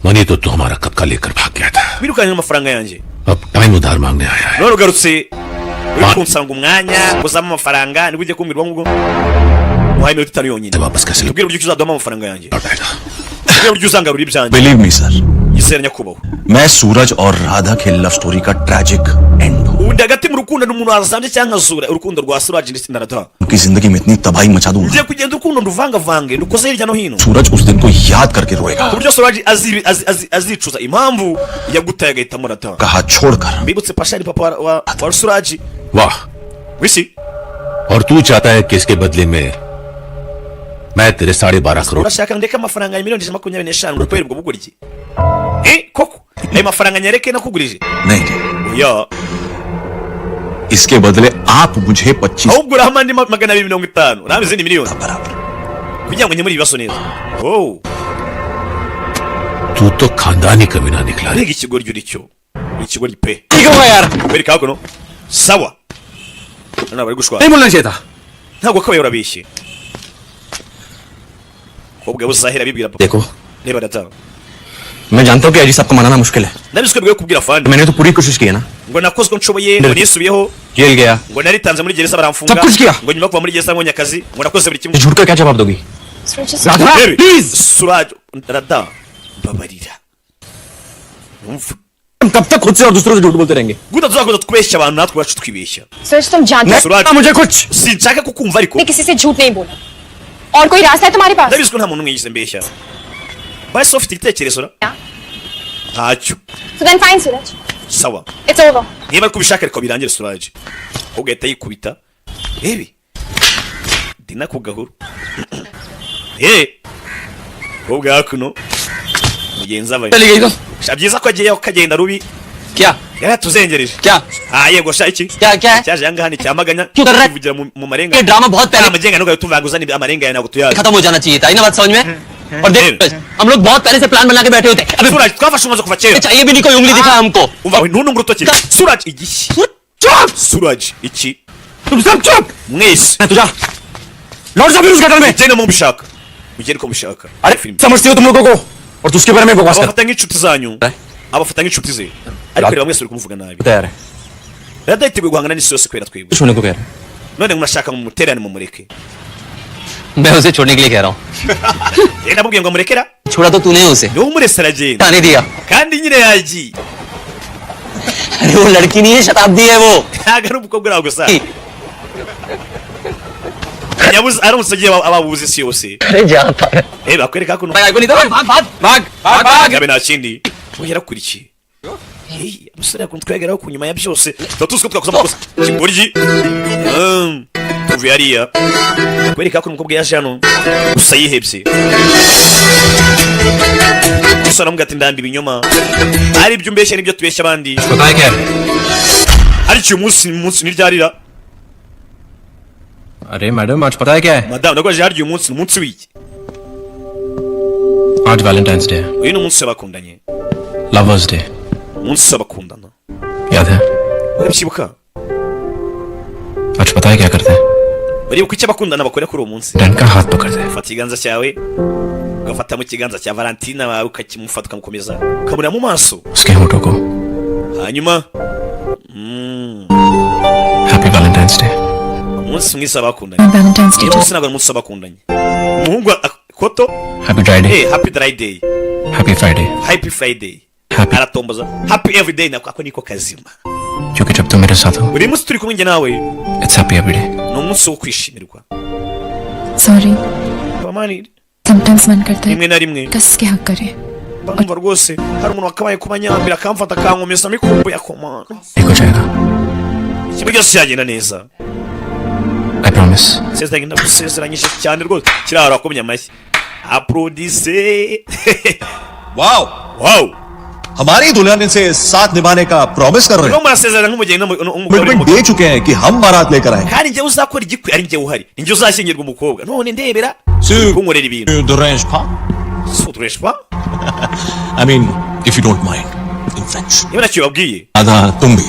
money तो तू हमारा कब का लेकर भाग गया था wirukanye amafaranga yanjye अब टाइम उधार मांगने आया है none ugarutse uri kunsanga umwanya kuzama amafaranga nibwo ujye kumirwa ngo muhaye iminota 5 yonyine वापस कैसे ubwira uburyo uzaduha amafaranga yanjye ubwira uburyo uzangarura ibyanjye believe me sir yizera nyakubahwa मैं सूरज और राधा के लव स्टोरी का ट्रैजिक एंड हूँ ubundi hagati mu rukundo n'umuntu wazambye cyangwa azura urukundo rwa Suraj ndetse na Radha उनकी जिंदगी में इतनी तबाही मचा दूंगा ngiye kugenda urukundo nduvangavange ndukoze hirya no hino सूरज उस दिन को याद करके रोएगा ku buryo Suraj azicuza impamvu yagutaye agahitamo Radha कहा छोड़कर mbibutse Pashari papa wa Suraj वाह wisi और तू चाहता है कि इसके बदले में मैं तेरे 12.5 crore urashaka ndeka amafaranga ya miliyoni 25 ngo kwererwa buguriki koko ayo mafaranga nyereke nakugurije नहीं ya इसके बदले आप मुझे 25 ahubwo urahama ndi 250 urabe izindi miliyoni kugira ngo nyemuri ibibazo neza oh तू तो खानदानी कमीना निकला rega ikigoryi uri cyo ikigoryi pe होगा यार bereka hakuno sawa nana bari gushwa नहीं बोलना चाहिए था ntabwo kabaye urabishye kobwa buzahera bibwira papa देखो reba Radha मैं जानता हूँ कि अजी सबको मनाना मुश्किल है nabiswe bwo kubwira fandi मैंने तो पूरी कोशिश की है ना ngo nakozwe nshoboye ngo nisubiyeho jail गया ngo naritanze muri gereza baramfunga सब कुछ किया ngo nyuma kuva muri gereza mbonye akazi ngo nakoze buri kimwe झूठ का क्या जवाब दोगी Radha Baby, please Suraj Radha babarira umva कब तक खुद से और दूसरों से झूठ बोलते रहेंगे guta tuzakomeza twibeshya abantu natwe bacu twibeshya सूरज तुम जानते हो Suraj मुझे कुछ sinshaka kukumva ariko मैं किसी से झूठ नहीं बोला और कोई रास्ता है तुम्हारे पास ndabizi ko nta muntu mwigize mbeshya basi ufite igitekerezo ra ntacyo So then fine, Suraj. sawa It's over. niba ari kubishaka ariko birangire Suraj ugahita yikubita ebi dina ku gahuru ubwa hakuno mugenzi abaye चली गई तो byiza ko agiye kagenda rubi क्या yaratuzengereje क्या yego sha iki क्या क्या है cyaje yanga hani cyamaganya क्यों कर रहा है kuvugira mu marenga ये ड्रामा बहुत पहले amajenga nuko tuvanguza ni amarenga yana gutuyaza खत्म हो जाना चाहिए था ना बात समझ में और देख हम लोग बहुत पहले से प्लान बना के बैठे होते अभी Suraj twafashe umuzo kuva kera चाहिए भी नहीं कोई उंगली दिखा हमको umva we ntunungu rutoki Suraj igishi चुप Suraj iki तुम सब चुप mwese तुझा लौट जा फिर उस गटर में mugende mu bishaka mugende ko mushaka अरे समझते हो तुम लोगों को और तू उसके बारे में बकवास कर abafata nk'inshuti zanyu abafata nk'inshuti ze ariko reba mwese uri kumuvuga nabi तैयार है Radha yiteguye guhangana n'isi yose kubera twebwe छोड़ने को कह रहा none murashaka mumuterane mumureke मैं उसे छोड़ने के लिए कह रहा हूँ reka namubwiye ngo murekera छोड़ा तो तूने उसे niwe umurese aragenda आने दिया kandi nyine yagiye अरे वो लड़की नहीं है शताब्दी है वो ntabwo ari umukobwa uraho gusa yabuze aramutse agiye ababuze isi yose अरे जा पागल bakwereka kuno भाग नहीं तो भाग भाग भाग भाग भाग gabe nta kindi we yarakurikiye umusore yakunze twegeraho ku nyuma ya byose tuba tuzi ko twakoze amakosa kigoryi tuvuye hariya kwereka ko umukobwa yaje hano gusa yihebye gusa aramubwira ati ndambi ibinyoma ari ibyo umbeshya n'ibyo tubeshya abandi बताए क्या ariko uyu munsi ntiryarira अरे मैडम आज पता है क्या है madamu nakoresheje harya uyu munsi ni umunsi w'iki आज Valentine's day है uyu ni umunsi w'abakundanye lovers day umunsi w'abakundana याद है urabyibuka आज पता है क्या करते हैं uribuka icyo abakundana bakora kuri uwo munsi done का हाथ पकड़ते हैं ufata ikiganza cyawe ugafata mu kiganza cya Valentina wawe ukakimufata ukamukomeza ukamureba mu maso उसके होठों को hanyuma happy Valentine's day umunsi mwiza w'abakundanye Valentine's Day. uyu munsi ntabwo ari umunsi w'abakundanye umuhungu koto happy dry day happy dry day happy Friday happy friday Happy. aratomboza happy every day nako ako niko kazima क्योंकि जब तुम मेरे साथ हो buri munsi turi kumwe njye nawe it's happy every day ni umunsi wo kwishimirwa Sorry. bamani Sometimes मन करता है rimwe na rimwe कस के हक करे. ndumva rwose hari umuntu wakabaye kuba nyambira akamfata akankomeza mikumbuye akomana ठीक हो जाएगा ikintu cyose cyagenda neza I promise sezeranye ndagusezeranyije cyane rwose kirahara wakomye amashyi applaudisse wow wow हमारी दुल्हन इनसे साथ निभाने का प्रॉमिस कर रहे niba murasezerana nk'umugeni कमिटमेंट दे चुके हैं कि हम बारात लेकर आए kandi njyewe uzakora igikwiye ari njyewe uhari ni njye uzashyingirwa umukobwa none ndebera kunkorera ibintu sutureshwa I mean if you don't mind in French niba ntacyo babwiye आधा तुम भी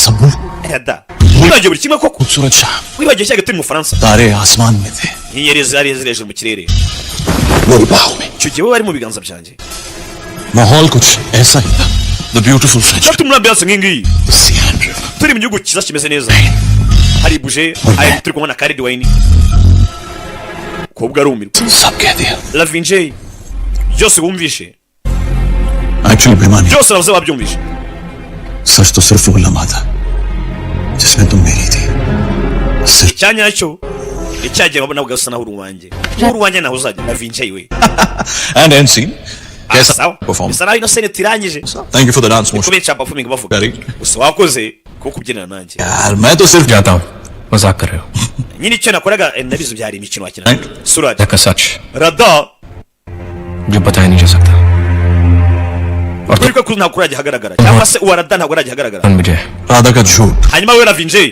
संभल Radha wibagiwe buri kimwe koko खूबसूरत शाम wibagiwe cyaga turi mu Faransa तारे आसमान में थे inyenyeri zari ziri hejuru mu kirere मेरी बाहों में icyo gihe wowe wari mu biganza byanjye माहौल कुछ ऐसा ही था The beautiful French Shatu muri ambiance nkingi turi mu gihugu cyiza kimeze neza hari buje ari turi kubona Khalid Wine kobwa rumirwa सब कह दिया La Vinjay byose wumvishe Actually बेमानी byose navuze wabyumvishe सच तो सिर्फ वो लम्हा था जिसमें तुम मेरी थी सिर्फ icyanya cyo icyagiye babona ugasa naho uruwanjye naho uzajya La Vinjay we And end scene Yes, perform. Misara ino sene tirangije. Thank you for the dance motion. Kubera performing bavuga. Wakoze ko kubyina nanjye. यार मैं तो सिर्फ जाता हूँ मजाक कर रहे हो Nyine icyo nakoraga nabizo byari imikino wakina. Suraj. का सच Rada. जो बताया नहीं जा सकता और तो कुछ ntabwo urajya hagaragara. Cyangwa se uwarada ntabwo urajya hagaragara. मुझे राधा का झूठ Hanyuma we La Vinjay.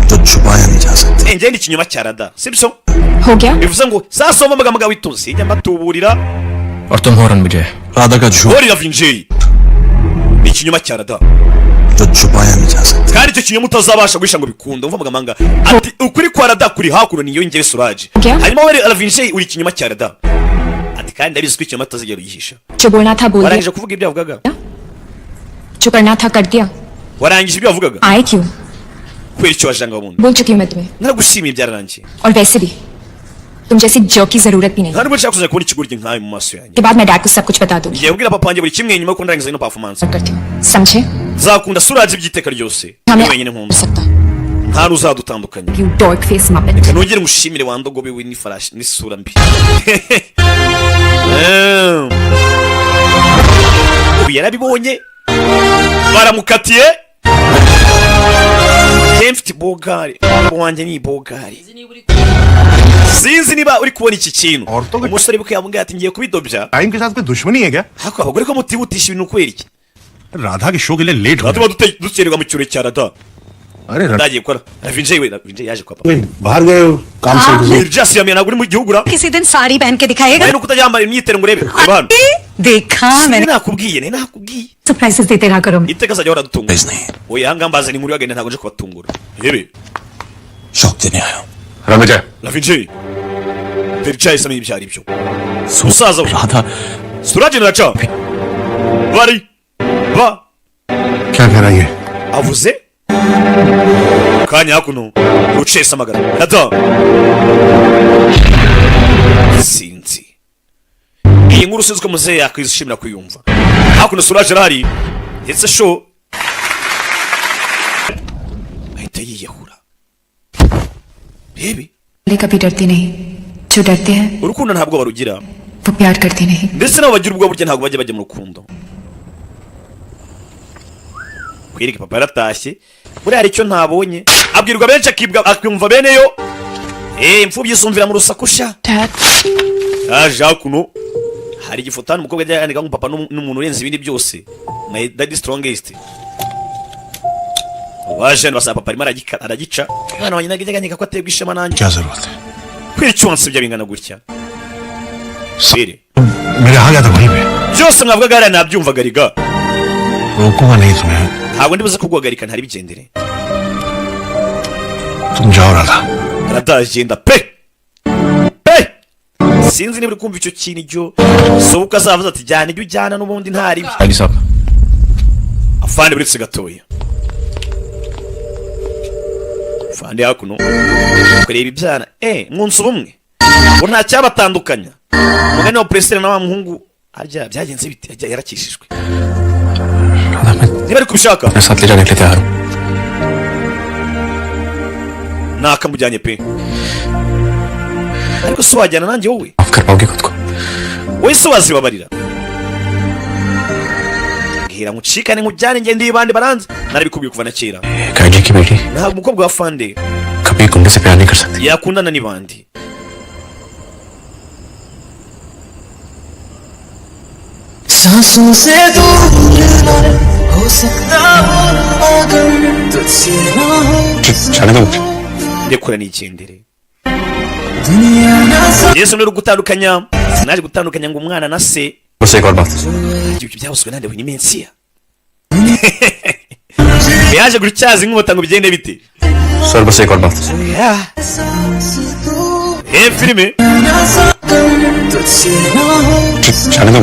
तो छुपाया नहीं जा सकता Njye ni ikinyoma cya Rada. Sibyo? हो गया Bivuze ngo sasa umamaga witonze ijya mbatuburira. और तुम हो रणविजय राधा का झूठ Ori La Vinjay. Ni ikinyoma cya Rada. तो छुपाया नहीं जा सकता Kandi icyo kinyoma utazabasha guhisha ngo bikunda umva magamanga ati ukuri kwa Rada kuri hakuno niyo njye Suraj. Hanyuma we La Vinjay uri ikinyoma cya Rada. Ati kandi ndabizi ko ikinyoma utazigera uyihisha. जो बोलना था बोल दिया Warangije kuvuga ibyo yavugaga. जो करना था कर दिया Warangije ibyo yavugaga. आए क्यों Kweri icyo wajanga wundi. बोल चुकी हूँ मैं तुम्हें Naragushimiye byararangiye. और वैसे भी तुम जैसी जो की जरूरत भी नहीं Ntabwo nshaka kuza kubona ikiguryi nkawe mu maso yanjye. के बाद मैं डैड को सब कुछ बता दूंगी Ngiye kubwira papa wanjye buri kimwe nyuma yo kundangiza ino performance. करती हूँ समझे Zakunda Suraj ibyiteka ryose. हमें Wenyine nkunda. सकता Nta ruzadutandukanya. you dork face muppet Nongere ngushimire wandogobe we n'ifarashi n'isura mbi. Ubu yarabibonye. Baramukatiye. Mfite bogari. Wanjye ni bogari. Sinzi niba uri kubona iki kintu. Umusore buke yamubwiye ati ngiye kubidobya. Time के साथ कोई दुश्मनी है क्या? Hako abagore ko mutibutisha ibintu kwera iki? Radha के शो के लिए लेट हो Natuma dukererwa mu cyuro cya Rada. अरे Ndagiye gukora. Vinjay we Vinjay yaje kwa papa. बाहर गए हो काम से Irjasi yamye naguri mu gihugu ra. किसी दिन साड़ी पहन के दिखाएगा Ari no kutajyambara imyitero ngo urebe. Reba hano. देखा मैंने nakubwiye. सरप्राइजेस देते रहा करो Iteka azajya ahora dutungura. Oya hanga mbaza ni muri wagenda ntago nje kubatungura. Rebe. शौक देने आया हूँ Ranvijay La Vinjay. Irjasi samye ibyari byo. Musaza we. Radha Suraj nacha. Bari. Ba. क्या कह रहा है ये? Avuze? Kanya hakuno. Rucesa amagara. Rada. Sinzi. Iyi nkuru sinzi ko muzehe yakwishimira kuyumva. Hakuno Suraj arahari. Ndetse show. Ahita yiyahura. Rebe. कभी डरती नहीं जो डरते हैं Urukundo ntabwo barugira. वो प्यार करते नहीं Ndetse nabo bagira ubwo burya ntabwo bajya mu rukundo. Kwirika papa yaratashye. Buri hari icyo ntabonye. Abwirwa benshi akumva bene yo. Imfubyi isumvira mu rusakusha. Yaje hakuno. Hari igifoto hano umukobwa ajya yandika ngo papa n'umuntu urenze ibindi byose. My daddy strongest. Waje basaba papa arimo aragica. Mwana wanjye nageganyika ko atebwa ishema nanjye. क्या जरूरत है Kwicunsa ibyo bingana gutya. Sire. मेरे आ गया था वहीं पे Byose mwavugaga ari nabyumvaga riga. रोकूंगा नहीं तुम्हें Ntabwo ndibuze kuguhagarika ntari bigendere. तुम जाओ Radha Aradagenda pe. Sinzi niba uri kumva icyo kintu icyo so ukazavuza ati jyana ibyo ujyana n'ubundi ntari bi. Ali साहब Afande buri gatoya. Afande hakuno. Kureba ibyana munsi bumwe. Ngo nta cyabatandukanya. Umugani wa president na wa muhungu arya byagenze biti yarakishijwe. Niba ari kubishaka मैं साथ ले जाने के लिए तैयार हूँ nakamujyanye pe. Ariko so wajyana nanjye wowe. माफ कर पाओगे खुद को Wowe so wazibabarira. Mbwira mucikane nkujyane ngende ibandi baranze. Narabikubwiye kuva na kera. गाजी की बेटी Ntabwo umukobwa wa Fande कभी गुंडे से प्यार नहीं कर सकती yakundana n'ibandi. सांसों से दूर हो सकता हूँ मगर तुझसे ना हो जाने दो Ndekura n'igendere. दुनिया ना Yesu ni gutandukanya. Sinaje gutandukanya ngo umwana na se. बस एक और बात Ibyo byabuzwe nande ni mensiya. Yaje gutyaza inkota ngo bigende bite. Sir बस एक और बात Filime तुझसे ना हो जाने दो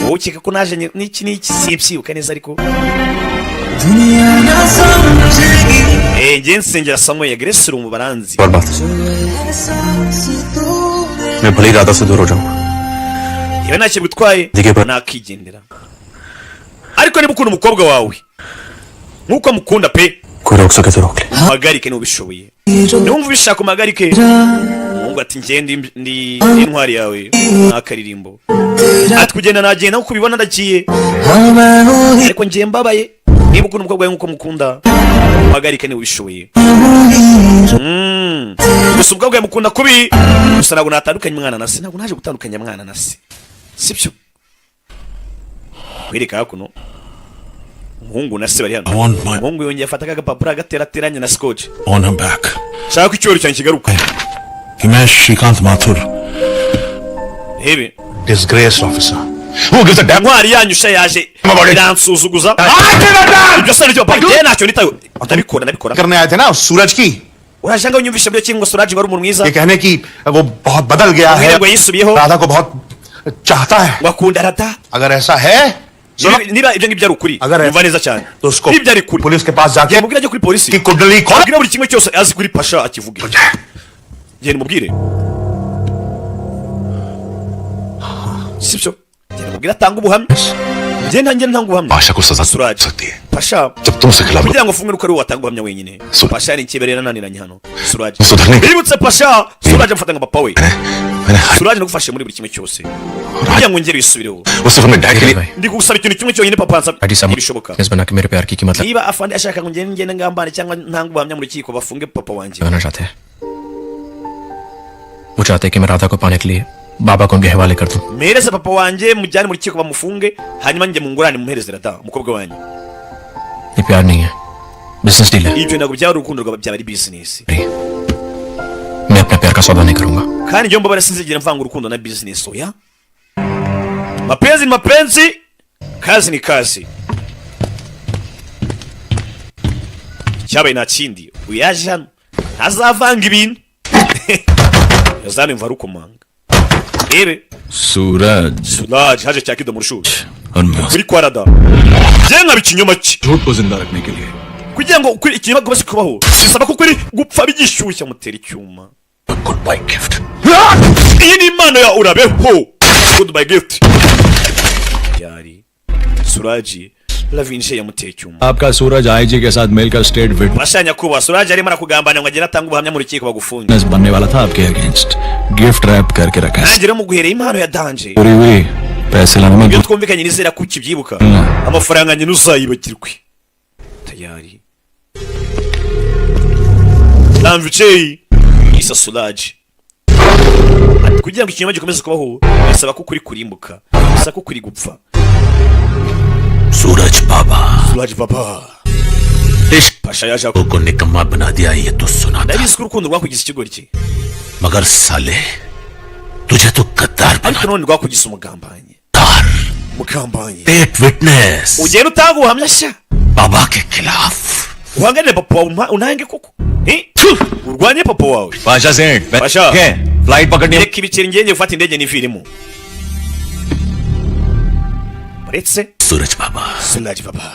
wowe ukeka ko naje n'iki simbyibuka neza ariko njye nsengera Samuel Agresor mu baranzi मैं भले ही राधा से दूर हो जाऊं yewe ntacyo bitwaye nakigendera ariko niba ukunda umukobwa wawe nk'uko amukunda pe कोई रोक सके तो रोक ले magarike n'ubishoboye niwumva ubishaka umagarike umuhungu ati njye ndi intwari yawe n'akaririmbo ati kugenda nagenda nk'uko ubibona ndagiye ariko njye mbabaye niba ukunda umukobwa wawe nk'uko mukunda magarike n'ubishoboye gusa umukobwa wawe mukunda kubi gusa ntabwo natandukanye umwana na se ntabwo naje gutandukanya umwana na se sibyo kwereka hakuno umuhungu na se bari hano umuhungu yongeye afata agapapuro agaterateranya na scotch on him back shaka icyoro cyanjye kigaruka कि मैं श्रीकांत Mathur hebe disgraced officer who gives a damn ntwari yanyusha yaje iransuzuguza ibyo se nicyo papa je ntacyo nitayo ndabikora करने आए थे ना सूरज की urashanga unyumvisha byo kingo Suraj wari umuntu mwiza ये कहने की वो बहुत बदल गया है ngo yisubiyeho राधा को बहुत चाहता है wakunda rata अगर ऐसा है niba ibyo ngibyo ari ukuri umva neza cyane तो उसको ibyo ari kuri पुलिस के पास जाके mubwira ajye kuri polisi की कुंडली खोल mubwira buri kimwe cyose azi kuri pasha akivuge genda mubwire sibyo genda mubwira atanga ubuhamya genda ntanga ubuhamya Pasha को सजा Suraj सकती है pasha जब तुम उसे खिलाफ kugira ngo ufungwe uko ari wowe watanga ubuhamya wenyine pasha yari ikibereye nananiranye hano Suraj सुधरने bibutse pasha Suraj amfata nka papa we Suraj nagufashe muri buri kimwe cyose kugira ngo ngere bisubireho उसे फिर मैं डैड के लिए ndi gusaba ikintu kimwe cyonyine papa ansaba ibishoboka बना के मेरे प्यार की कीमत niba afande ashaka ngo ngende ngambane cyangwa ntanga ubuhamya mu rukiko bafunge papa wanjye लगाना चाहते हैं वो चाहते हैं कि मैं राधा को पाने के लिए बाबा को उनके हवाले कर दूं mpereze papa wanjye mujyane mu rukiko bamufunge hanyuma njye mungurane muhereze rata umukobwa wanjye ये प्यार नहीं है बिजनेस डील है ibyo ntabwo byaba urukundo rwaba byaba ari business मैं अपने प्यार का सौदा नहीं करूंगा kandi njye mbabara sinzigera mvanga urukundo na business oya mapenzi ni mapenzi kazi ni kazi cyabaye nta kindi uyaje hano ntazavanga ibintu yazana imva rukomanga rebe Suraj haje cyakido mu rushuri kuri kwarada je nka bikinyoma ki झूठ को जिंदा रखने के लिए kugira ngo ukuri ikinyoma gomese kubaho sisaba ko kuri gupfa bigishyushya mutera icyuma goodbye gift iyi ni impano ya urabeho goodbye gift yari Suraj Lavinshe yamuteye icyuma आपका सूरज आईजी के साथ मिलकर state witness bashanya kuba Suraj arimo arakugambana ngo agere atanga ubuhamya mu rukiko bagufunge बनने वाला था आपके against gift wrap करके रखा है nanjye muguhereye impano ya danje पूरी हुई पैसे लाने में iyo twumvikanye nizera ko ukibyibuka amafaranga nyine uzayibagirwe tayari Lamvichei isa Suraj kugira ngo ikinyoma gikomeze kubaho bisaba ko kuri kurimbuka bisaba ko kuri gupfa सूरज बाबा इश्क pasha yaje को निकम्मा बना दिया ये तो सुना था ndabizi ko urukundo rwakugize ikigori cye मगर साले तुझे तो गद्दार ariko none rwakugize umugambanyi mugambanyi पेट witness ugenda utanga ubuhamya sha बाबा के खिलाफ uhangane papa wawe unange koko urwanye papa wawe Pasha सेठ pasha फ्लाइट पकड़नी reka ibiceri ngenge gufata indege nivirimo uretse सूरज बाबा Suraj baba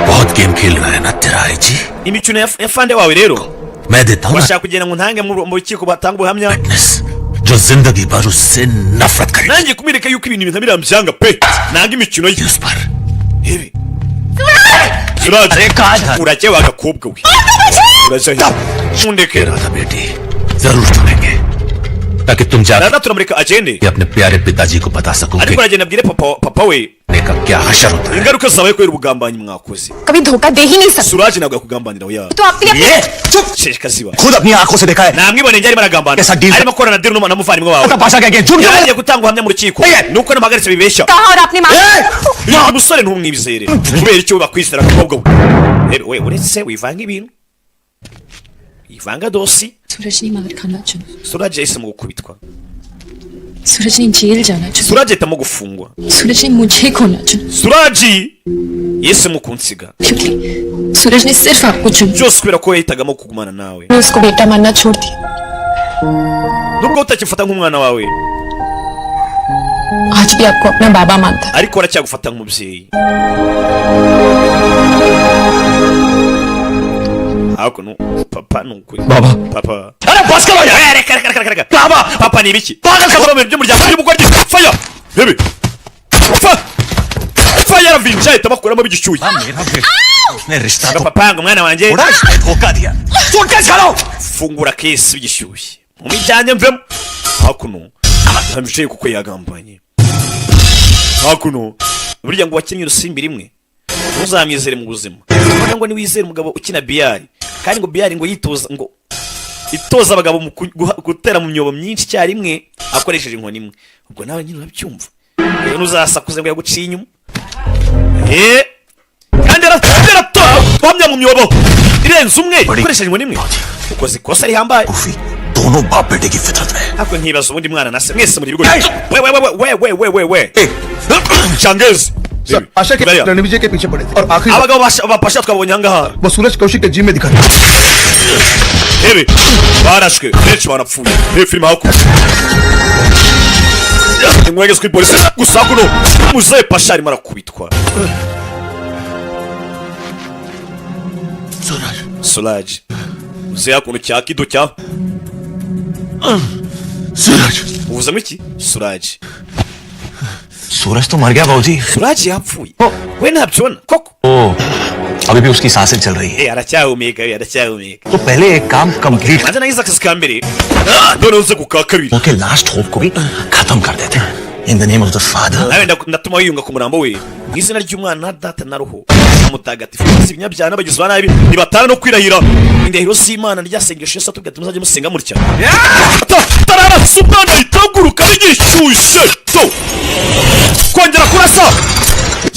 बहुत गेम खेल रहा है ना तेरा IG imikino ya fande wawe rero मैं देता हूँ bashaka kugira ngo ntange mu rukiko batanga ubuhamya जो जिंदगी भर उससे नफरत करे nanjye kumwereka yuko ibintu bintu biramubyanga pe nanga imikino ye उस पर hebi Suraj urake wagakobwa we uraje ntundeke Radha बेटी जरूर चुनेंगे ताकि तुम जाकर rada turamureka agende अपने प्यारे पिताजी को बता सको ariko uragenda abwire papa we का क्या हशर होता है ingaruka zabaye kubera ubugambanyi mwakoze कभी धोखा दे ही नहीं सकते Suraj ntabwo yakugambanira oya तो अपनी sheshka ziba खुद अपनी आंखों से देखा है namwibone njye arimo aragambana arimo akorana deal n'umuvandimwe wawe Pasha क्या झूठ yagiye gutanga ubuhamya mu rukiko nuko namuhagaritse bibeshya कहा और अपनी माँ uyu musore ntumwibizere kubera icyo bakwisera akakobwa we uretse wivanga ibintu ivanga dosi सूरज ने मार खाना चुना Suraj yahisemo gukubitwa सूरज ने जेल जाना चुना Suraj ahitamo gufungwa सूरज ने मुझे खोना चुना Suraj yahisemo kunsiga क्योंकि सूरज ने सिर्फ आपको चुना byose kubera ko yahitagamo kugumana nawe उसको बेटा मानना छोड़ दिया nubwo utakifata nk'umwana wawe आज भी आपको अपना बाबा मानता है। ariko aracyagufata nk'umubyeyi. hakuno papa nukuri बाबा papa ara bas karo ya reka baba papa ni biki pagal ka baba by'umuryango y'umugoryi fire bebe fire vinja itabakuramo bigishyuye मैं रिश्ता तो papa ngo mwana wanje थोड़ा इसमें धोखा दिया तू क्या करो fungura kesi bigishyuye mu mijyanye mvemo hakuno ntamije kuko yagambanye hakuno burya ngo wakinnye urusimbi rimwe ntuzamwizere mu buzima ngo niwizere umugabo ukina biyari kandi ngo biyari ngo itoza abagabo mu gutera mu myobo myinshi cyarimwe akoresheje inkoni imwe ubwo nawe nyine urabyumva rero nuzasakuze ngo yaguciye inyuma kandi twamya mu myobo irenze umwe akoresheje inkoni imwe ukoze ikosa rihambaye दोनों बाप बेटे की फितरत में ako nkibaza ubundi mwana na se mwese muri bigo we changezi आशा के रणविजय के पीछे पड़े थे और आखिरी abagabo bapasha twabonye ahangaha वो सूरज कौशिक के जिम में दिखा Ebe barashwe benshi barapfuye he filime hako imwegeze kuri polisi gusa kuno muze pashari marakubitwa Suraj muze yakuno cyakido cya Suraj uvuze iki Suraj सूरज तो मर गया बाबूजी Suraj yapfuye we ntabyona koko अभी भी उसकी सांसें चल रही है aracyahumeka तो पहले एक काम complete maze nagize akazi ka mbere none uze kuka kabiri okay last hope को भी खत्म कर देते हैं in the name of the father nawe ndatuma wiyunga ku murambo we mu izina ry'umwana na data na roho mutagatifu ibinyabyaha n'abagizi ba nabi nibatana no kwirahira indahiro z'Imana ryasengesho Yesu atubwira muzajye musenga mutya tarara subana itaguruka bigishyushye to kongera kurasa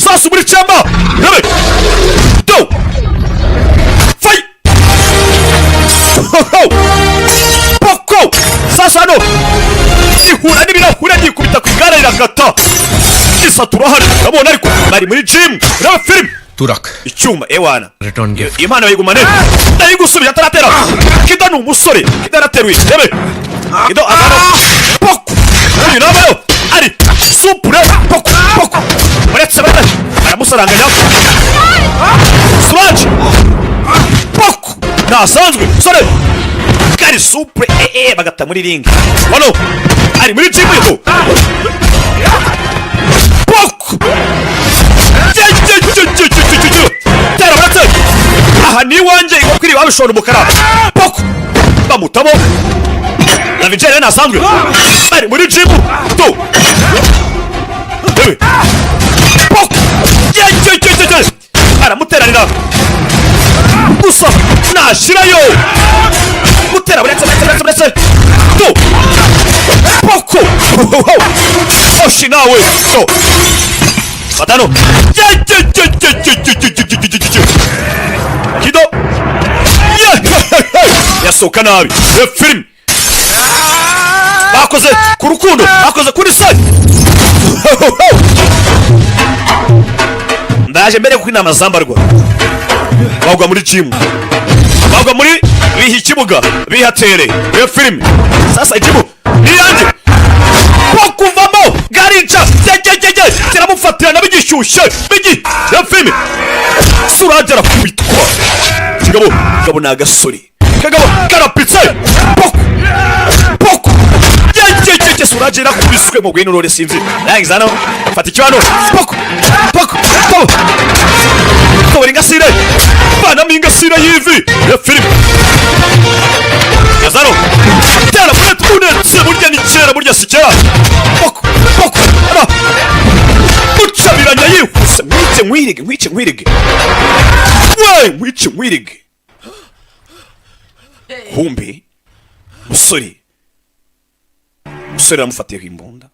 sasa muri cyamba rebe to fai poko sasa no ihura n'ibirahura gikubita ku igare rirakata isatura hari abona ariko bari muri gym reba film तुरक icyuma ewana return gift imana bayigumane ndayigusubije ataratera kida ni umusore kida arateruye rebe kido azana poko uyu nabayo ari supure poko uretse bane aramusaranganya Suraj poko nasanzwe sore kari supure bagata muri ring wano ari muri gym yo poko tera barate aha ni wanje ikwiri babishora umukara poko bamutamo na vijere nasanzwe bari muri gym to poko aramuteranira gusa nashirayo mutera buretse to poko oshi nawe to Matano Kido yasohoka nabi film bakoze ku rukundo bakoze kuri side ndaje mbere ku inama zambarwa bagwa muri gym bagwa muri bihi kibuga bihatere film sasa ikibu niyanje bakuvamo garinca kiramufatira na bigishyushye bigi ya filime Suraj arakubitwa kagabo ni agasore kagabo karapitse poko Suraj arakubiswe mu bwino rore sinzi nangiza hano fata ikiwano poko kobora ingasire banamo ingasire y'ivi ya filime yazano tera muri tunetse burya ni kera burya si kera poko mucabiranya yihuse nkwice nkwirige we nkwice humbi musore aramufatiye imbunda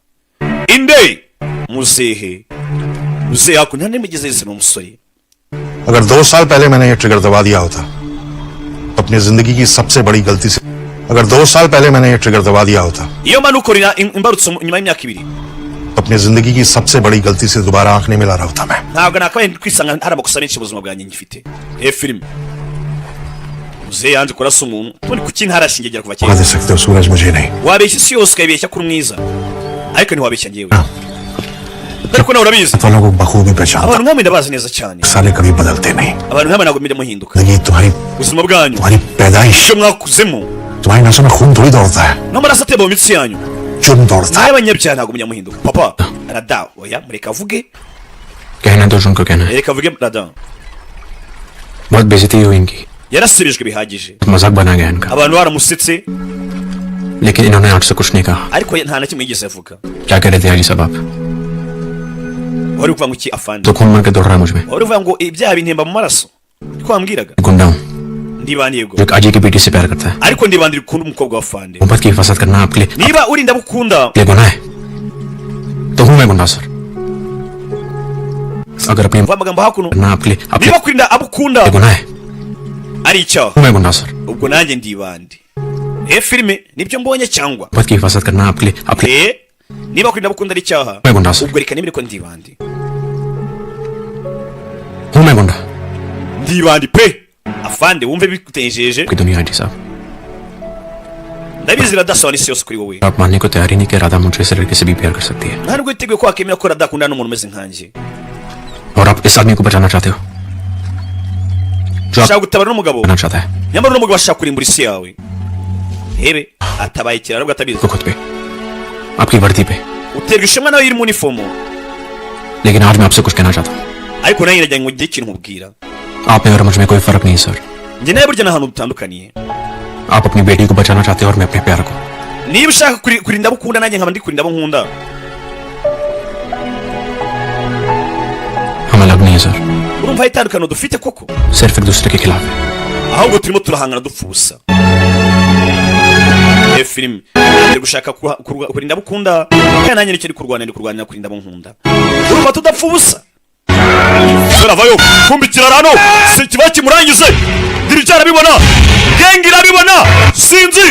inde muzehe ako nta nimigeze yese n'umusore अगर 2 साल पहले मैंने ये ट्रिगर दबा दिया होता तो अपनी जिंदगी की सबसे बड़ी गलती से अगर 2 साल पहले मैंने ये ट्रिगर दबा दिया होता iyo manukorera imbarutso nyuma y'imyaka 2 तो अपनी जिंदगी की सबसे बड़ी गलती से दोबारा आंख नहीं मिला रहा होता मैं ntabwo nakabaye kwisanga hari amakosa menshi ubuzima bwanjye ngifite film muze yanze kurasa umuntu turi ku kintu harashingegera kuva कह सकते हो सूरज मुझे नहीं wabeshya si yose ukabeshya kuri mwiza ariko ntiwabeshya ngewe dore ko nawe urabizi वालों को बखूबी पहचानता abantu nkamwe ndabazi neza cyane साले कभी बदलते नहीं abantu nkamwe ntabwo mujya muhinduka ये तुम्हारी ubuzima bwanyu तुम्हारी पैदाइश icyo mwakuzemo तुम्हारी नसों में खून थोड़ी दौड़ता है n'amaraso atemba mu mitsi yanyu जुर्म दौड़ता है nawe abanyabyaha ntabwo mujya muhinduka papa rada oya mureka avuge कहना तो उनको कहना है reka avuge rada बहुत बेइज्जती हुई इनकी yarasubijwe bihagije मजाक बना गया इनका abantu baramusetse लेकिन इन्होंने आपसे कुछ नहीं कहा ariko nta na kimwe yigeze avuga क्या कह रहे थे हाजी साहब आप wari kuvuga ngo iki afande तो खून मार के दौड़ रहा है मुझ में wari kuvuga ngo ibyaha bintemba mu maraso ko wambwiraga गुंडा हूँ ndibaniye go जो अजय की बेटी से प्यार करता है ariko ndibandira ukunda umukobwa wa fande मोहब्बत की हिफाजत करना आपके लिए niba urinda bukunda ले गुनाह है तो हूँ मैं गुंडा सर अगर अपनी amagambo hakuno ना आपके लिए niba kurinda abukunda गुनाह है ari icyaha हूँ मैं गुंडा sir ubwo nanjye ndibande filime nibyo mbonye cyangwa मोहब्बत की हिफाजत करना आपके लिए niba kurinda bukunda ari icyaha मैं गुंडा sir ubwo reka nimere ko ndibande हूँ मैं गुंडा ndibande pe afande wumve bikutenjeje की दुनिया हाजी साहब ndabizi radasaba n'isi yose kuri wowe आप मानने को तैयार ही नहीं कि राधा मुझे इस लड़के से भी प्यार कर सकती है nta nubwo yiteguye ko wakemera ko radakundana n'umuntu umeze nkanjye और आप इस आदमी को बचाना चाहते हो जो ashaka gutabara n'umugabo करना चाहता है nyamara n'umugabo ashaka kurimbura isi yawe hebe atabaye ikiraro nubwo atabizi खुद पे आपकी वर्दी पे uterwa ishema nawe iri mu uniform लेकिन आज मैं आपसे कुछ कहना चाहता हूँ ariko nanjye nagira ngo ngire ikintu nkubwira आप में और मुझ में कोई फर्क नहीं sir njye nawe burya n'ahantu dutandukaniye आप अपनी बेटी को बचाना चाहते हो और मैं अपने प्यार को niba ushaka kurinda abo ukunda nanjye nkaba ndi kurinda abo nkunda हम अलग नहीं है sir urumva hari itandukano dufite koko सिर्फ एक दूसरे के खिलाफ है ahubwo turimo turahangana dupfusa filime ndi gushaka kurinda abo ukunda kandi nanjye nicyo ndi kurwanira kurinda abo nkunda urumva tudapfusa turavayo kumbi kirarano si kiba kimurangize diri cyarabibona gengi irabibona sinzi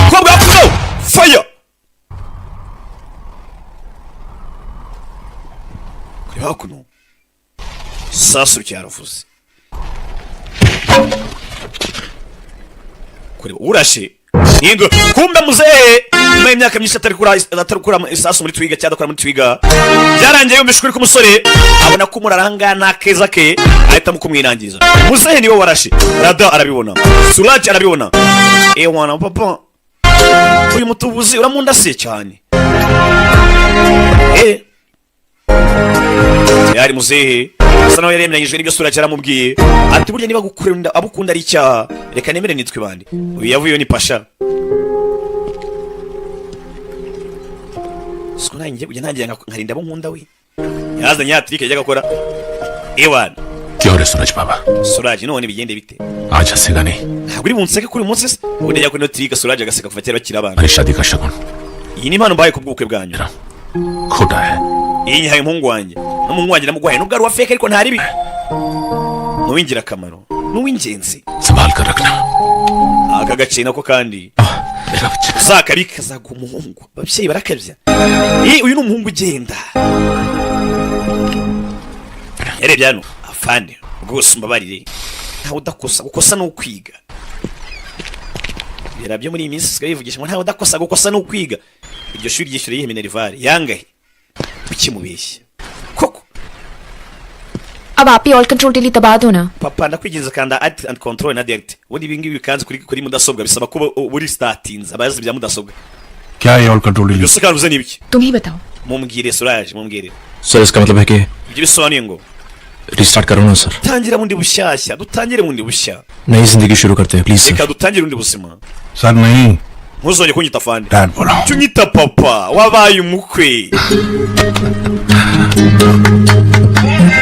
ko bwakuzo fire kuri hakuno sasu cyaravuze kuri urashe ningo kumbe muzehe nyuma y'imyaka myinshi atarukura isasu muri twiga cyangwa muri twiga byarangiye yumvishwe kuri kumusore abona ko umuraranga nta keza ke ahita mukumwirangiza muzehe niwe warashe rada arabibona suraje arabibona wana papa uyu mutubuzi uramundasiye cyane yari muzehe asa nawe yaremyanyijwe n'ibyo suraje aramubwiye ati burya niba gukunda abukunda ari icyaha reka nemere nitwe bandi uyu yavuyeyo ni pasha siko nanjye ujya ntangiye nkarinda abo nkunda we yazanye ya trike yajyaga akora ewan क्यों रे सूरज बाबा suraje none bigende bite आज हंसेगा नहीं ntabwo uri bunseke kuri uyu munsi se ubundi yajya kuri no trike suraje agaseka kuva kera bakiri abana हमारी शादी का शगुन iyi ni impano mbaye ku bw'ubukwe bwanyu खोटा है iyi nyihaye umuhungu wanjye n'umuhungu wanjye namugwaye nubwo ari uwa feke ariko ntari bi n'uw'ingirakamaro n'uw'ingenzi संभाल कर रखना aka gace nako kandi uzakabika kazaguha umuhungu ababyeyi barakabya uyu ni umuhungu ugenda yarebye hano afande rwose umbabarire ntawe udakosa gukosa ni ukwiga birabyo muri iyi minsi sigaye bivugisha ngo ntawe udakosa gukosa ni ukwiga iryo shuri ryishyura yihe minerivare yangahe ukimubeshya koko अब आप ही all control delete दबा दो ना papa ndakwigenza kanda add and control na delete ubundi ibi ngibi bikanze kuri mudasobwa bisaba kuba uri startinze abazi bya mudasobwa क्या ये all control delete byose kandi uze n'ibiki तुम ही बताओ mumbwire suraje mumbwire sir इसका मतलब है कि ibyo bisobanuye ngo restart करो ना sir tangira bundi bushyashya dutangire bundi bushya नई जिंदगी शुरू करते हैं please reka dutangire bundi buzima sir नहीं ntuzongere kunyita fande डैड बोला cyo nyita papa wabaye umukwe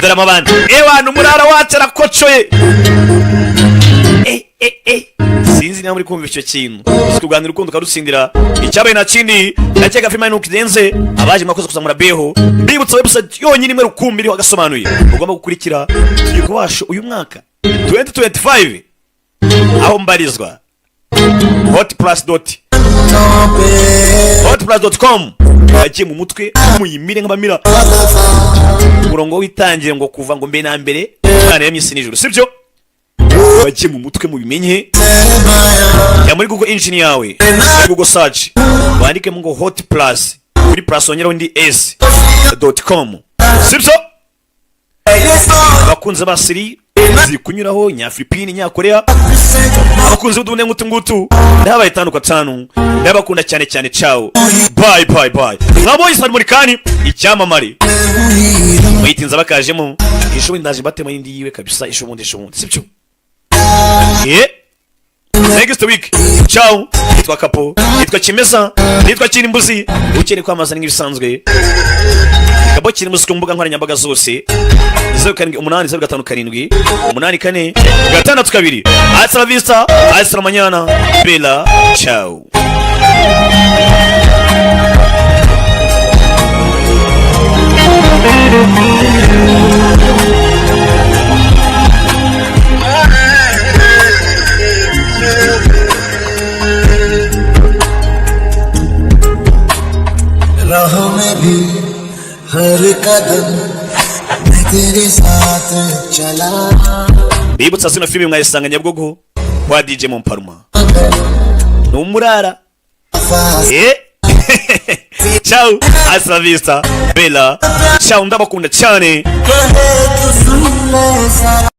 dore amabandi ewana umurara wacu arakocoye sinzi niba muri kumva icyo kintu uzi kuganira urukundo ukarutsindira icyabaye nta kindi nakeka filime nuko idenze abaje mwakoze kuzamura beho mbibutsa website yonyine imwe rukumbi iriho Agasobanuye ugomba gukurikira tugiye kubasha uyu mwaka 2025 aho mbarizwa hotplus.com yagiye mu mutwe muyimire nk'abamira umurongo w'itangira ngo kuva ngo mbe na mbere mwana ya myisi nijoro sibyo bagiye mu mutwe mubimenye ya muri Google engine yawe Google search wandike ngo hotplus kuri plus ongeraho ndi s.com sibyo abakunzi ba siri ziri kunyuraho nyafilipini nyakorea abakunzi b'uduhune ngutu ngutu ndabaye 5 ndabakunda cyane cyane ciao bye bye bye nabo isari muri kani icyamamare mwitinza bakajemo isho ndaje batema indi yiwe kabisa isho bundi sibyo next week ciao nitwa kapo nitwa kimeza nitwa kirimbuzi ukene kwamazana nk'ibisanzwe kabo kirimbuzi ku mbuga nkoranyambaga zose 0857 hasta la vista hasta la mañana bella ciao राहों में भी हर कदम मैं तेरे साथ चला bibutsa sino filime mwayisanga Nyabugogo kwa DJ Momparuma numurara ciao hasta la vista bella ciao ndabakunda cyane